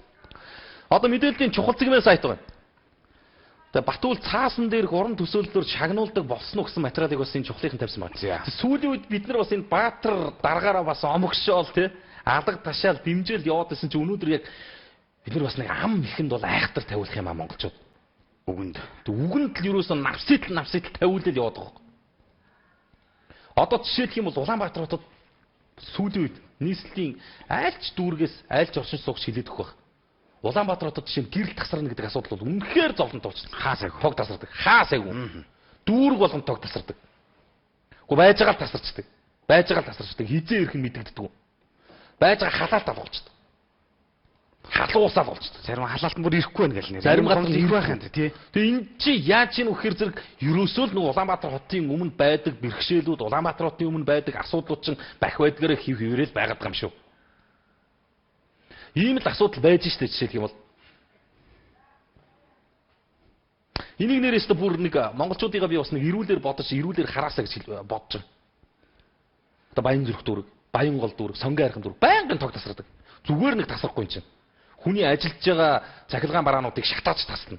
Одоо мэдээллийн чухал зэгмээ сайт байна. Тэгээ Батуул цаасан дээр гурван төсөөллөөр шагнуулдаг болсон уу гэсэн материалыг бас энэ чухлынхан тавьсан байна. Сүүлийн үед бид нар бас энэ Баатар дараагаараа бас омогшоол тий алга ташаал дэмжээл яваад байсан чи өнөөдөр яг бид нар бас нэг ам ихэнд бол айхтар тавиулах юм аа монголчууд. Үгэнд. Үгэнд л ерөөсөө навситл тавиулал яваад байгаа. Одоо жишээлх юм бол Улаанбаатар хотод сүүлийн үед нийслэлийн айлч дүүргээс айлч оршин суугч хилээд өгөх байх. Улаанбаатар хотод жишээ нь гэрэл тасарна гэдэг асуудал бол үнэхээр зовлон туулчихсан. Хаа сайгүй. Тог тасардаг. Хаа сайгүй. Дүүрэг болгон тог тасардаг. Уу байж байгаа л тасарчдаг. Байж байгаа л тасарчдаг. Хизээ ирэх нь мэдэгддэг. Байж байгаа халаалт болчихдог. Халуусаа болчихдог. Зарим халаалт бүр ирэхгүй байна гэл нэр. Зарим гадар ирэх байх юм тий. Тэгээ эн чи яаж ийн вэхээр зэрэг ерөөсөө л нэг Улаанбаатар хотын өмнө байдаг бэрхшээлүүд, Улаанбаатар хотын өмнө байдаг асуудлууд чинь бах байдгаараа хэврээл байгаад байгаа юм шүү. Ийм л асуудал байж штэ жишээлх юм бол. Энийг нэрээсээ бүр нэг монголчуудыгаа би бас нэг ирүүлэр бодож, ирүүлэр хараасаа гэж бодож байгаа. Одоо Баян зүрх дүүрэг, Баян гол дүүрэг, Сонгон хайрхан дүүрэг байнгын тог тасардаг. Зүгээр нэг тасрахгүй юм чинь. Хүний ажиллаж байгаа цахилгаан бараануудыг шатааж таслана.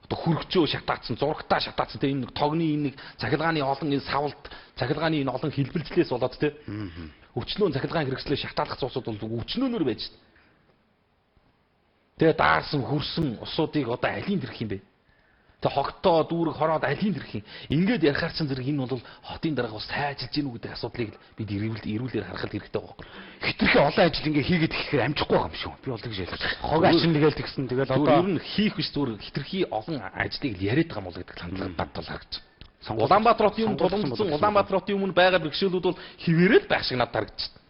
Одоо хөргөчөө шатаацсан, зургатаа шатаацсан тэ энэ нэг тогны энэ нэг цахилгааны олон энэ савлт, цахилгааны энэ олон хэлбэлзлээс болоод тэ. Өчнөө цахилгаан хэрэгслээ шатаалах зуусууд бол өчнөөнөр байж шээ. Тэгээ даарсан хөрсөн усуудыг одоо алийг дэрх юм бэ? Тэгээ хогтоо дүүрэг хороод алийг дэрх юм. Ингээд ярихаар чинь зэрэг энэ бол хотын дарга бас сайжилж гин үү гэдэг асуудлыг бид ирүүлээр харахад хэрэгтэй байгаа юм. Хитрхи олон ажил ингээ хийгээд ихэхээр амжихгүй байгаа юм шүү. Би бол тэгж ялж байна. Хог ачин тэгэл тэгсэн. Тэгэл одоо ер нь хийх биш зүгээр хитрхи олон ажлыг яриад байгаа юм бол гэдэг хандлага бад бол харагдаж. Улаанбаатар хотын юм тулгымдсан Улаанбаатар хотын өмнө байгаа бэрхшээлүүд бол хിവэрэл байх шиг надад харагдаж байна.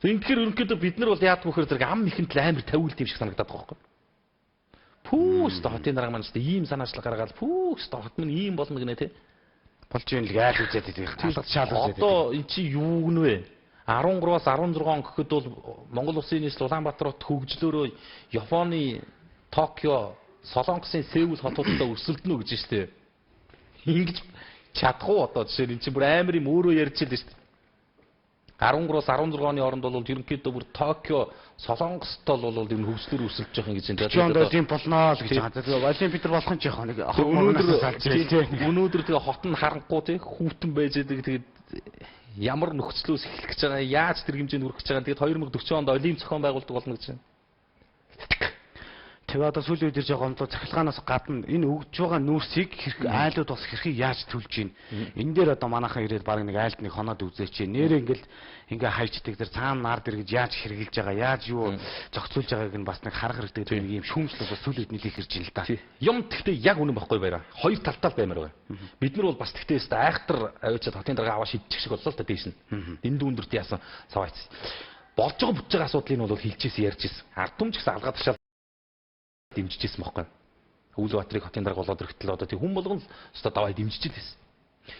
Тэгэхээр ерөнхийдөө бид нар бол яадаг вөхөр зэрэг ам ихэнд л амар тавиулт юм шиг санагдаад байгаа байхгүй. Пүүст хотын дарга маань ч ийм санаачлаг гаргаад пүүст хот минь ийм болно гинэ те. Болж юм л яах үзээд идэх. Талд шаал үзээд. Одоо эн чи юу гэнэ вэ? 13-аас 16 он гэхэд бол Монгол улсын нийслэл Улаанбаатар хот хөгжлөөрөө Японы Токио, Солонгосын Сеул хотуудаа өрсөлдөнө гэж штэ. Ингэж чадах уу одоо жишээ нь эн чи бүр амар юм өөрөө ярьж л штэ. 13-аас 16 оны хооронд бол ерөнхийдөө бүр Токио, Солонгостол бол энэ хөгжлөөр өрсөлдөж байгаа юм гэж байна. Тэгээд тийм болно л гэж байгаа. Тэгээд Олимпиадэр болох нь ч яах нэг өнөөдөр тэгээ хот нь харанхуй тий хүүтэн байж байгаа. Тэгээд ямар нөхцлөөс эхлэх гэж байгаа, яаж тэр хэмжээнд хүрэх гэж байгаа. Тэгээд 2040 онд Олимп зохион байгуулдаг болно гэж байна. Тэгээ одоо сүүлийн үед ирж байгаа гомдоо цахилгаанаас гадна энэ өгж байгаа нүүрсийг айлууд бас хэрхий яаж төлж гин. Энэ дээр одоо манайхан ирээд баг нэг айлд нэг хоноод үзээч. Нэрээ ингээ хайчдаг тэр цаана нар дэр гэж яаж хэрглэж байгаа, яаж юу зохицуулж байгааг нь бас нэг харах хэрэгтэй гэдэг нэг юм шүүмжлэг бас сүүлийн үед нэлээд ирж байна л да. Юм тэгтээ яг үнэн байхгүй байраа. Хоёр талтай л баймаар байна. Бид нар бол бас тэгтээ өстө айхтар аваачаад хотын дарга аваа шидчих шиг боллоо л да дээш нь. Дэнд дүндэрт яасан саваац. Болж байгаа бүтж байгаа асуудлыг нь бол хэлжсэн ярьжсэн. Ард түмч гэсэн алгаад ташаал дэмжижсэн байхгүй. Үүлбаатарыг хотын дарга болоод ирэхдээ одоо тийм хүн болгон л өстой даваа дэмжиж л байсан.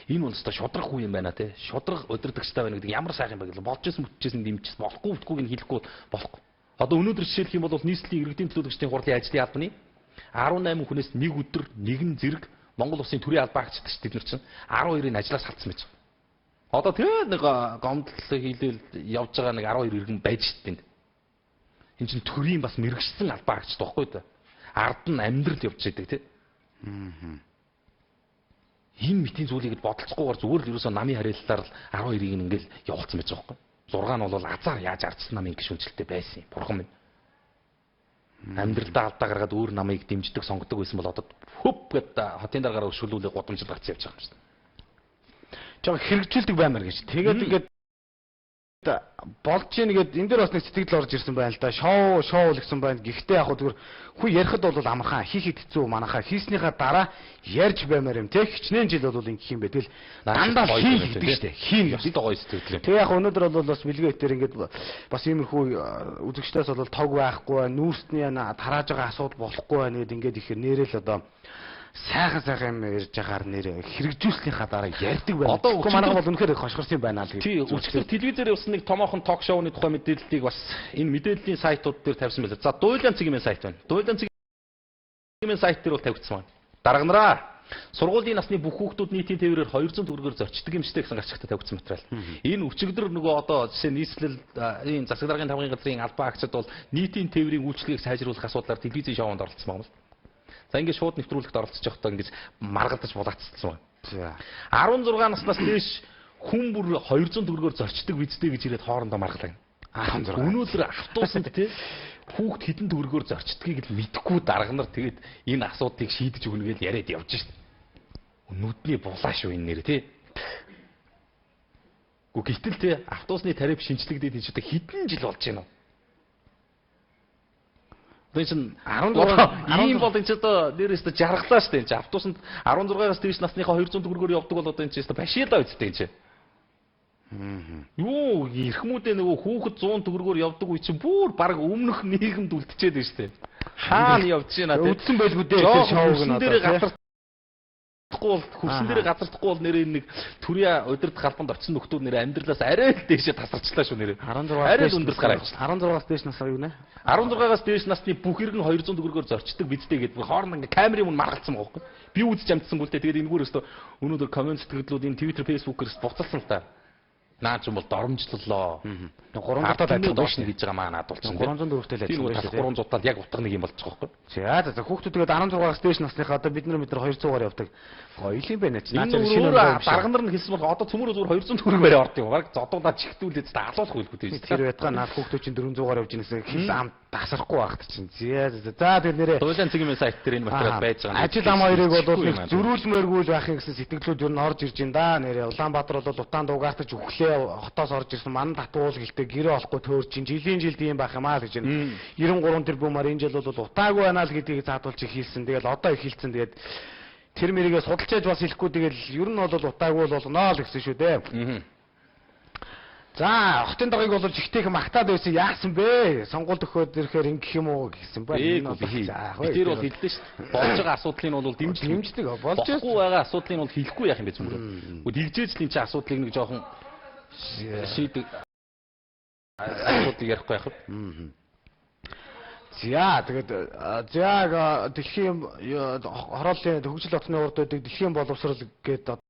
Энэ бол өстой шудрах хүн юм байна те. Шудрах удирдагчтай байна гэдэг ямар сайхан байг л болж исэн бүтчихсэн дэмжижсэн болохгүй бүтгүйг нь хэлэхгүй болохгүй. Одоо өнөөдөр жишээлх юм бол нийслэлийн иргэдийн төлөөлөгчдийн хурлын ажлын албаны 18 хүнээс нэг өдөр нэгэн зэрэг Монгол улсын төрийн албаагчдад ч тэд нар чинь 12-ын ажлаас халтсан байж байгаа. Одоо тэгээ нэг гомдлол хийлэл явж байгаа нэг 12 иргэн байж штеп. Энэ чинь төрийн бас мэрэгчсэн албаагчд байхгүй да. Ард нь амьдрал явж байдаг тий. Ийм мэтийн зүйлийг бодолцохгүйгээр зүгээр л ерөөсөө намын харилцаар л 12-ыг ингээл явуулсан байж байгаа байхгүй. 6 нь бол азар яаж ардсан намын гишүүнчлэлтэй байсан юм. Бурхан минь. Амьдралдаа алдаа гаргаад өөр намыг дэмждэг сонгодог байсан бол одоо хөп гэд хотын даргаараа өшгөлүүлээ гудамжид гарч явж байгаа юм шиг. Жог хэрэгжүүлдэг баймаар гэж. Тэгээд ингээд болж ийн гэд энэ дээр бас нэг сэтгэл орж ирсэн байна л да. Шоу гэсэн байна. Гэхдээ яг зүгээр хүү ярихад бол амархан хийхэд хэцүү манахаа хийснийхаа дараа ярьж баймаар юм те. Хичнээн жил бол ингэх юм бэ. Тэгэл дандаа хийх гэдэг штэ. Хийн ёстой гоё сэтгэл. Тэгээ яг өнөөдөр бол бас бэлгээ дээр ингээд бас иймэрхүү үзэгчдээс бол тог байхгүй, нүүрсний тарааж байгаа асуудал болохгүй байна гэд ингээд ихээр нэрэл одоо сайхан юм ярьж байгаагаар нэр хэрэгжүүлснийхаа дараа ярьдаг байна. Одоо манайха бол үнэхээр хошгорсон байна л гэж. Тий, өчигдөр телевизээр явсан нэг томоохон ток шоуны тухай мэдээллийг бас энэ мэдээллийн сайтууд дээр тавьсан байлаа. За, Дуйлан цэгийн сайт байна. Дуйлан цэгийн сайт дээр бол тавигдсан байна. Дарга нараа Сургуулийн насны бүх хүүхдүүд нийтийн тээврээр 200 төгрөгөөр зорчдог юм шигтэй гэсэн гарчигтай тавигдсан материал. Энэ өчигдөр нөгөө одоо жишээ нийслэл энэ засаг даргын тамгын газрын албан агчид бол нийтийн тээврийн үйлчлэгийг сайжруулах асуудлаар телевизийн шоунд оролцсон байна. За ингээд шууд нэвтрүүлэгт оролцож явахдаа ингэж маргалдаж булаацсан байна. 16 наснаас дээш хүн бүр 200 төгрөгөөр зорчдог бидтэй гэж ирээд хоорондоо маргалаа. Өнөөдөр автобусанд тий хүүхд хэдэн төгрөгөөр зорчдгийг л мэдэхгүй дарга нар тэгээд энэ асуудлыг шийдэж өгнө гэж яриад явж шít. Нүдний булаа шүү энэ нэр тий. Гэтэл тий автобусны тариф шинжлэгдээд энэ ч одоо хэдэн жил болж байна. Тэр чинь 16 ийм бол энэ ч одоо нэрээс жаргалаа шүү дээ. Энэ автобусанд 16-аас дээш насныхаа 200 төгрөгөөр явдаг бол одоо энэ ч одоо башиалаа үсттэй энэ чинь. Юу эрхмүүдээ нөгөө хүүхэд 100 төгрөгөөр явдаг үе чинь бүр баг өмнөх нийгэмд үлдчихэд байна шүү дээ. Хаана явж байна те. Үдсэн байлгүй дээ шоуг нь одоо. Хөрсөн дээрээ газардахгүй бол нэрээ нэг төрийн удирдах халбанд очсон нөхдүүд нэрээ амьдралаас арай л дээшээ тасарчлаа шүү нэрээ. 16-аас дээш гараа явчихсан. 16-аас дээш нас юу нэ? 16-аас дээш насны бүх иргэн 200 төгрөгөөр зорчдог бидтэй гэдэг хооронд ингээ камерын мөн маргалцсан байгаа байхгүй. Би үзэж амтсангүй л дээ. Тэгээд энэгээр өстө өнөөдөр коммент сэтгэлдлүүд энэ Twitter, Facebook-ээс буцалсан л та. Наа ч юм бол доромжлолоо. 300 таад доош нь хийж байгаа маа наад болчихсон. 300 төгрөгтэй л ажиллаж байна. 300 таад яг утга нэг юм болж байгаа байхгүй. За хүүхдүүд тэгээд 16-аас дээш насныхаа одоо бид нар 200-аар явдаг. Гоё юм байна ч. Наад чинь дарга нар нь хэлсэн бол одоо цөмөр зүгээр 200 төгрөгөөр орд юм. Бараг зодуулаад чигтүүлээд алуулах байлгүй тийм. Тэр байтга наад хүүхдүүд чинь 400-аар явж ирсэн хэл ам тасрахгүй байхад чинь. За тэр нэрээ Туйлын цэгийн сайт дээр энэ материал байж байгаа. Ажил ам хоёрыг бол нэг зөрүүлмээргүй л байхын гэсэн сэтгэлүүд ер нь орж ирж байна да. Нэрээ Улаанбаатар бол утаан дуугаартаж өглөө хотоос орж ирсэн ман татуул гэлтэй гэрээ олохгүй төөрч чинь жилийн ийм байх юм аа гэж байна. 93 тэрбумаар энэ жил бол утаагүй байна л гэдгийг заадуулж хэлсэн. Тэгэл одоо ихэлсэн. Тэгээд тэр мэрийгээ судалчааж бас хэлэхгүй тэгэл ер нь бол утаагүй болгоно л гэсэн шүү дээ. За хотын дагыг бол жигтэйх магтаад байсан яасан бэ? Сонгуульд өгөхөд ирэхээр ингэх юм уу гэсэн байна. Тэр бол хэллээ шүү дээ. Болж байгаа асуудлыг нь бол дэмждэг. Болохгүй байгаа асуудлыг нь бол хэлэхгүй яах юм бэ зүмрөө. Дэгжээжлийн чи асуудлыг нэг жоохон шийдэг асуудлыг ярихгүй яах вэ? За тэгээд дэлхийн хорооллын хөгжил хотны урд байдаг дэлхийн боловсрал гэдэг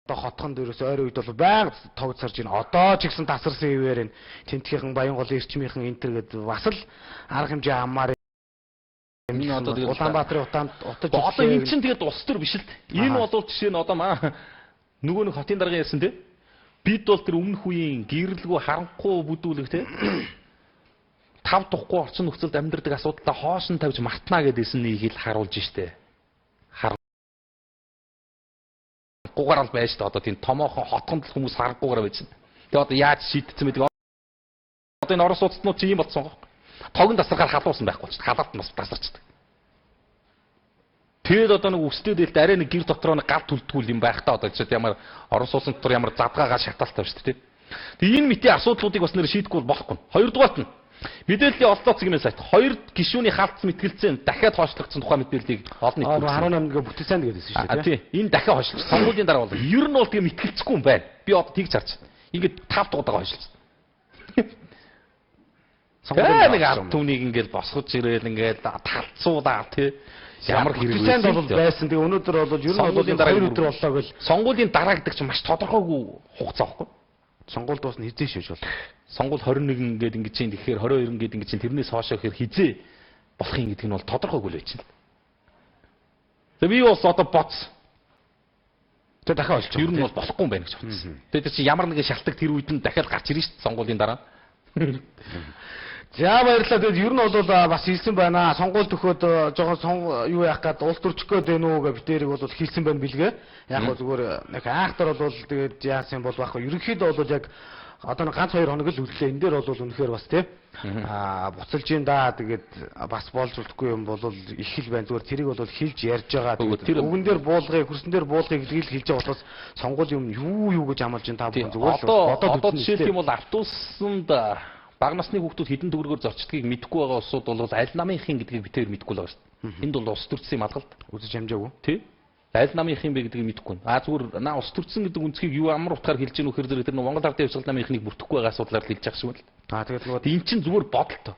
одоо хотхон дээрээс ойрын үед бол байнга тогт сарж байна. Одоо ч ихсэн тасарсан ивээр энэ тентхийн баян голын эрчмийнхэн энтер гэдэг бас л арга хэмжээ аммаар энэ одоо Улаанбаатарын утаанд утаж одоо энэ чинь тэгээд ус төр биш л энэ бол жишээ нь одоо нөгөө нэг хотын дарга ярьсан тий бид бол тэр өмнөх үеийн гэрэлгүй харанхуй бүдүүлэг тий тав тухгүй орчин нөхцөлд амьдардаг асуудалтай хоош нь тавьж мартна гэдээсэн нэг хэл харуулж штэ. Харанхуйгаар л байж штэ одоо тийм томоохон хотгонд хүмүүс харанхуйгаар байж штэ. Тэгээ одоо яаж шийдсэн мэдэг. Одоо энэ орос улсууд чи юм болсон гоо. Тогон тасархаар халуусан байхгүй ч халаалт нь бас тасарчдаг. Тэгэд одоо нэг өстэй дээлт арай нэг гэр дотроо нэг гал түлтгүүл юм байх та одоо ч ямар орос улсын дотор ямар задгаагаа шатаалтай шүү дээ. Тэгээ энэ мэтийн асуудлуудыг бас нэр шийдэхгүй болохгүй. Хоёрдугаарт нь мэдээллийн олдоо цэгмээ сайт хоёр гишүүний хаалтсан мэтгэлцэн дахиад хойшлогдсон тухай мэдээллийг олон нийт 18-г бүтэц сайн гэдээсэн шүү дээ. Тийм. Энэ дахиад хойшлогдсон. Сонгуулийн дараа бол ер нь бол тэгээ мэтгэлцэхгүй юм байна. Би одоо тийг харж. Ингээд 5 дугаагаа хойшлогдсон. Сонгуулийн нэг ард түмнийг ингээд босгож ирээл ингээд талцуулаа тий. Ямар хэрэг сайн бол байсан. Тэгээ өнөөдөр бол ер нь бол дараа 2 өдөр боллоо гэл сонгуулийн дараа гэдэг чинь маш тодорхойгүй хугацаа байхгүй. Сонгуульд дуусна хизээ шээж бол. Сонгуул 21 гээд ингэж чинь тэгэхээр 22 гээд ингэж чинь тэрнээс хоошоо гэхээр хизээ болохын гэдэг нь бол тодорхойгүй л байж байна. Тэгээ би бас одоо боц. Тэгээ дахиад олчих. Ер нь бол болохгүй юм байна гэж бодсон. Тэгээ чи ямар нэгэн шалтгаан тэр үед нь дахиад гарч ирнэ шүү дээ сонгуулийн дараа. За баярлалаа. Тэгээд ер нь бол бас хэлсэн байна. Сонгуульд өгөхөд жоохон юу яах гээд улс төрчих гээд байна уу гэж битэрийг бол хэлсэн байна билгээ. Яг гоо зүгээр нэг айхтар бол тэгээд яасан бол байхгүй. Ерөнхийдөө бол яг одоо ганц 2 хоног л үлдлээ. Энэ дээр бол үнэхээр бас тий буцалж ин да тэгээд бас болж үлдэхгүй юм бол их л байна. Зүгээр тэрийг бол хэлж ярьж байгаа. Тэгээд өгөн дээр буулгыг, хөрсөн дээр буулгыг гэдгийг хэлж байгаа болохоос сонгуул юм юу гэж амлаж ин та бүхэн зүгээр л одоо жишээлх юм бол автобусанд бага насны хүүхдүүд хэдэн төгрөгөөр зорчдгийг мэдэхгүй байгаа улсууд бол аль намынхын гэдгийг битээр мэдэхгүй л байгаа шүү дээ. Энд бол улс төрсөн юм алгалт. Үзэж хамжаагүй. Тий. Аль намынхын бэ гэдгийг мэдэхгүй. Зүгээр улс төрсөн гэдэг үнцгийг юу амар утгаар хэлж гэнэ вөхөр зэрэг тэр Монгол Ардын хувьсгал намынхныг бүртгэхгүй байгаа асуудлаар хэлж явах шиг байна. Тэгээд нөгөө эн чинь зүгээр бодолтой.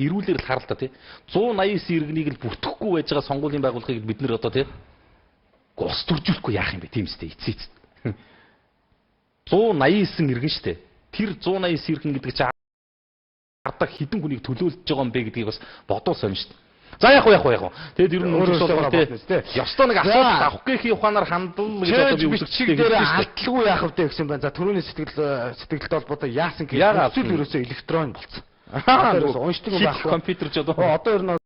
Ирүүлэр л харал та тий. 189 иргэнийг л бүртгэхгүй байж байгаа сонгуулийн байгууллагыг бид нэр одоо тий Ус төржүүлэхгүй яах юм бэ? Тийм үстэй эцээц. 189 иргэн штэ. Тэр 189 иргэн гэдэг чинь ардаг хідэн хүнийг төлөөлж байгаа юм бэ гэдгийг бас бодуулсан юм штэ. За яг. Тэгэд ер нь өөрөөсөө тий. Ёстой нэг асуудал авах гэхийн ухаанаар хандал гэж одоо би үзчихдэг. Тэр алдлгүй яах вэ гэсэн байна. За түрүүний сэтгэлд холбоотой яасан гэж ерөөсөө электрон болсон. Тэрээс уншдаг юм байхгүй. Компьютер ч одоо ер нь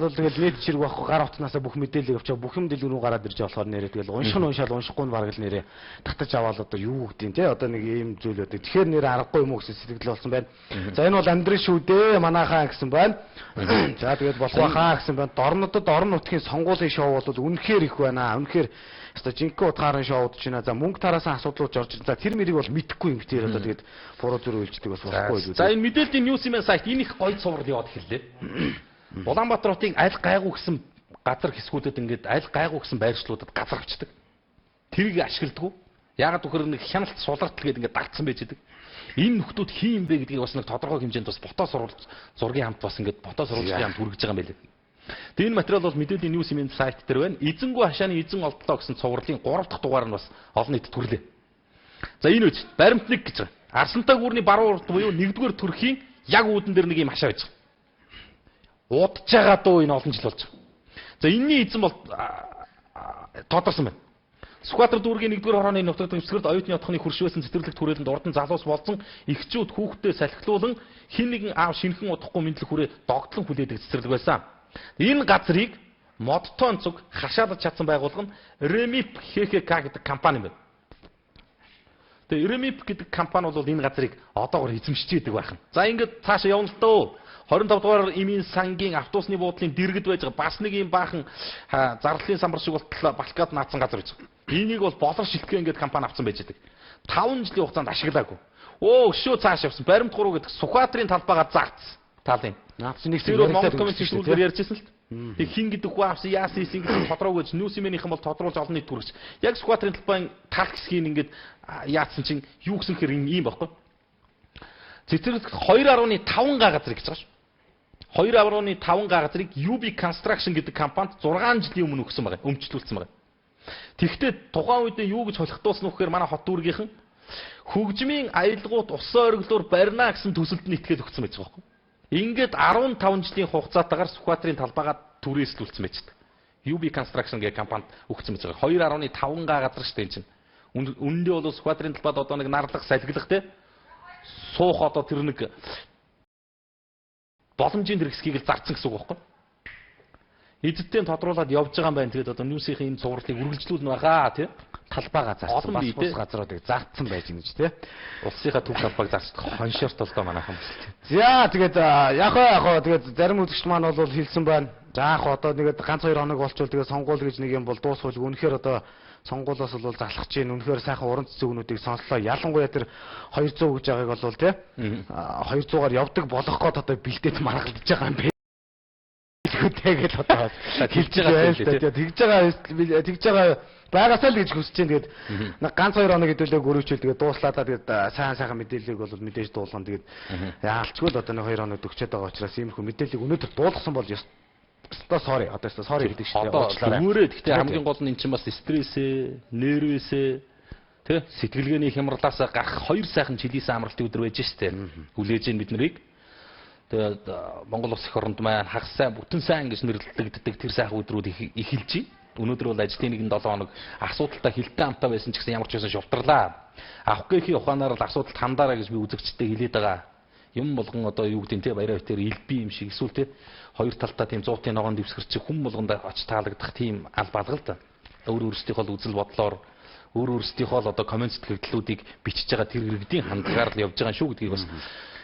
тэгэл нийт чирэг байхгүй гар утнаасаа бүх мэдээлэл явуулчаа бүх юм дэлгүүр рүү гараад ирж болохоор нэрээ тэгэл уншаал уншихгүй нь бараг л нэрээ татаж аваад одоо юу гэдгийг тий одоо нэг ийм зүйл байдаг. Тэгэхээр нэрээ аргагүй юм уу гэсэн сэтгэл болсон байна. За энэ бол амьдрын шүү дээ манайхаа гэсэн байна. За тэгээд болох байхаа гэсэн байна. Дорнодод орон нутгийн сонгуулийн шоу бол үнэхээр их байна. Үнэхээр одоо жинхэнэ утгаараа шоуд ч байна. За мөнгө тараасан асуудлууд орж ирсэн. За тэр мэрийг бол мэдхгүй юм тэр одоо тэгээд фороо зүрх үйлчдэг бас болохгүй. За энэ мэдээллийн ньюс юм сайт энэ их гоё цуврал яваад эхэллээ. Улаанбаатар хотын аль гайгүй гэсэн газар хэсгүүдэд ингээд аль гайгүй гэсэн байршлуудад газар авчдаг. Тэрийг ашигладаг. Яагаад гэхээр нэг хяналт сулартал гэдэг ингээд дагцсан байж идэг. Энэ нөхдүүд хин юм бэ гэдгийг бас нэг тодорхой хэмжээнд бас фото зургийн хамт бас ингээд фото сурвалжлын хамт хүргэж байгаа юм байлээ. Тэгээ энэ материал бол мэдээллийн ньюс юм сайт дээр байна. Эзэнгүй хашааны эзэн олдлоо гэсэн цувралын 3 дахь дугаар нь бас олон нийтэд хүрлээ. За энэ үз баримт 1 гэж байгаа. Арсантай гүрний баруун урд буюу 1-р төрхийн яг үүдэн дээр нэг юм хашаа байж байгаа. Удаж байгаа дөө энэ олон жил болж байгаа. За энэний эзэн бол тодорсон байна. Сүхбаатар дүүргийн 1-р хорооны нутагт эвсгэрд оюутны отхны хуршвэсэн цэцэрлэг түрээлэнд урдан залуус болсон эхчүүд хүүхдээ салхилуулан хин нэгэн аав шинхэн удахгүй мэдлэг хүрээ догтлон хүлээдэг цэцэрлэг байсан. Энэ газрыг модтой цуг хашаалж чадсан байгууллага нь Remip HKK гэдэг компани байна. Тэгээ Remip гэдэг компани бол энэ газрыг одоогор эзэмшиж идэг байх нь. За ингээд цаашаа явна л дөө. 25 дугаар Имийн сангийн автобусны буудлын дэргэд байж байгаа бас нэг юм баахан зарлалын самбар шиг болтлоо Балкад наацсан газар байж байгаа. Энийг бол болор шилтгэн ингээд компани авсан байж байгаа. 5 жилийн хугацаанд ашиглаагүй. Өшөө цааш явсан. Баримт 3 гэдэг Сүхбаатарын талбайгаа заагцсан. Талын. Наацсан нэг зэрэг Монгол коммунист зүйлээр ярьжсэн л. Тэг хин гэдэг хүү авсан яасан гэсэн тодорхой гэж нүүсимийнхэн бол тодруулж олон нийт хүргэж. Яг Сүхбаатарын талбайн тал хэсгийг ингээд яатсан чинь юу гэсэн хэр ийм байхгүй. Цэцэрлэгт 2.5 га газар гэж байгаа ш. 2.5 га газрыг UB Construction гэдэг компанид 6 жилийн өмнө өгсөн байгаа. Өмчлүүлсэн байгаа. Тэгэхдээ тухайн үед юу гэж холихдуулсан вэ гэхээр манай хот дүүргийнхэн хөгжмийн аялгууд усан оргилуур барина гэсэн төсөлд нь итгээд өгсөн байж байгаа байхгүй. Ингээд 15 жилийн хугацаатаагаар Сүхбаатарын талбайгаа түрээслүүлсэн байж байгаа. UB Construction гэх компанид өгсөн байж байгаа. 2.5 га газар шүү дээ энэ чинь. Үнэндээ бол Сүхбаатарын талбайд одоо нэг нарлах салхилах те суух одоо тэр нэг боломжийн тэр хэсгийг л зарцсан гэсэн үг байхгүй. Эзэдтэй тодруулаад явж байгаа юм байна. Тэгээд одоо нүүсийн энэ цувралыг үргэлжлүүлнэ байгаа тий. Талбайгаа зарцсан. Бас бус газруудыг заагдсан байж гэнэ ч тий. Улсынхаа төв талбайг зарцдаг хоншорт толгой манайхан. За тэгээд яг тэгээд зарим үзэгч маань бол хэлсэн байна. За яг одоо тэгээд ганц 2 хоног болчвол тэгээд сонгуул гэж нэг юм бол дуусгаж үнэхээр одоо сонгуулиос бол залхаж чинь үнэхээр сайхан уран цэцгүүнүүдийг сонслоо. Ялангуяа тэр 200 гэж байгааг бол тий 200-аар явдаг болох гээд одоо бэлдээд маргалдаж байгаа юм бэ. Тэгээд одоо хэлж байгаа юм тий. Тэгж байгаа байгаасаа л гэж хүсэж чинь тэгээд ганц 2 хоног хэдүүлээ өрөвчөл тэгээд дууслаадаа тэгээд сайхан мэдээллийг бол мэдээж дуулган тэгээд яалчгүй л одоо нэг 2 хоног өгчээд байгаа учраас иймэрхүү мэдээллийг өнөөдөр дуулгасан бол sorry гэдэг шүү дээ. Өөрөө гэхдээ хамгийн гол нь эн чинь бас стрессээ, нервээсээ тий сэтгэлгээний хямралаас гарах 2 сайхан жилийн амралтын өдөр байж штэ. Хүлээж ийн бид нарыг. Тэгээд Монгол улс их оронд маань хагас сайн, бүтэн сайн гэж нэрлэгддэг тэр сайхан өдрүүд эхэлж байна. Өнөөдөр бол ажлын нэгэн 7 хоног асуудалтай хилтэй амтаа байсан ч гэсэн ямар ч байсан шувтарлаа. Авах гэхийн ухаанаар л асуудалд хандаараа гэж би үзэгчтэй хэлээд байгаа. Юм болгон одоо юу гэдэг нь те баяраа битээр илби юм шиг эсвэл те хоёр талдаа тийм 100-ын ногоон дэвсгэрч хүн болгонд оч таалагдах тийм алба алгалт. Өөр өөрсдийнхөө үзэл бодлоор өөр өөрсдийнхөө одоо коммент сэтгэлдлүүдийг бичиж байгаа тэр иргэдийн хандлагаар л явж байгаа шүү гэдгийг бас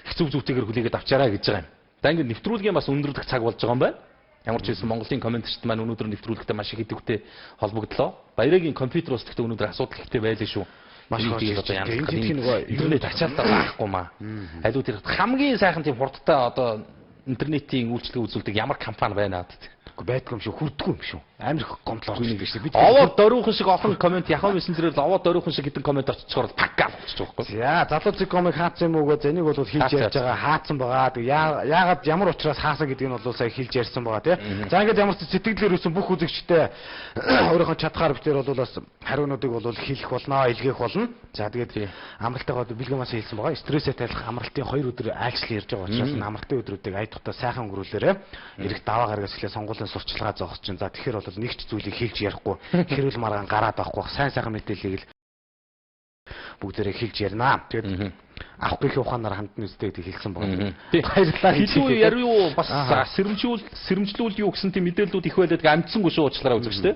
хэцүү зүйтэйгээр хүлээгээд авчаарай гэж байгаа юм. За ингээд нэвтрүүлгийн бас өндөрлөх цаг болж байгаа юм байна. Ямар ч хэлсэн Монголын комментчд маань өнөөдөр нэвтрүүлэгтээ маш их идэвхтэй холбогдлоо. Баярагийн компьютероос гэхдээ өнөөдөр асуудал ихтэй байлаа шүү. Маш их одоо янз бүрийн интернет ачаалтаа байхгүй маа. Алуу тэр хамгийн сайхан тийм хурдтай одоо интернетийн үйлчлэг үзүүлдэг ямар компани байна гэдэг. байдгүй юм шүү, хүрдэггүй юм шүү. Амар их гомдол орж ирж байна. Овоо дөрөвхөн шиг олон комент Yahoo Messenger-ээр овоо дөрөвхөн шиг хэдэн комент орчихоор пакка болчих жоохоо. За залуучиг комик хаацсан юм уу гэж энийг бол хийж ярьж байгаа хаацсан байгаа. Тэг яагаад ямар учраас хаасан гэдгийг нь бол сая хэлж ярьсан байгаа тий. За ингээд ямар ч сэтгэлээр үүсэн бүх үзэгчтэй өөрийнхөө чадхаар битэр бол бас хариунуудыг бол хэлэх болно, илгээх болно. За тэгээд амралтайгаа бэлгэн маш хэлсэн байгаа. Стрессээ тайлах амралтын 2 өдөр айлчлал ярьж байгаа учраас амралтын өдрүүдийг айдахтаа сайхан өнгөрүүлээрэ. Ирэх даваа гаргаж эхлээ сонгуулийн сурчлагаа зоогч чинь. За тэгэхээр бол нэг ч зүйлийг хэлж ярихгүй, хэрүүл маргаан гараад авахгүй, сайн сайхан мэдээллийг л бүгдээрээ хэлж ярина. Тэгээд авах гэх ухаанаар хандна үстэй гэдэг хэлсэн байгаа. Баярлалаа. Илүү яруу бас сэрэмжлүүл юу гэсэн тийм мэдээллүүд их байлаад амжсангүй шүү уучлаарай үзэгчтэй.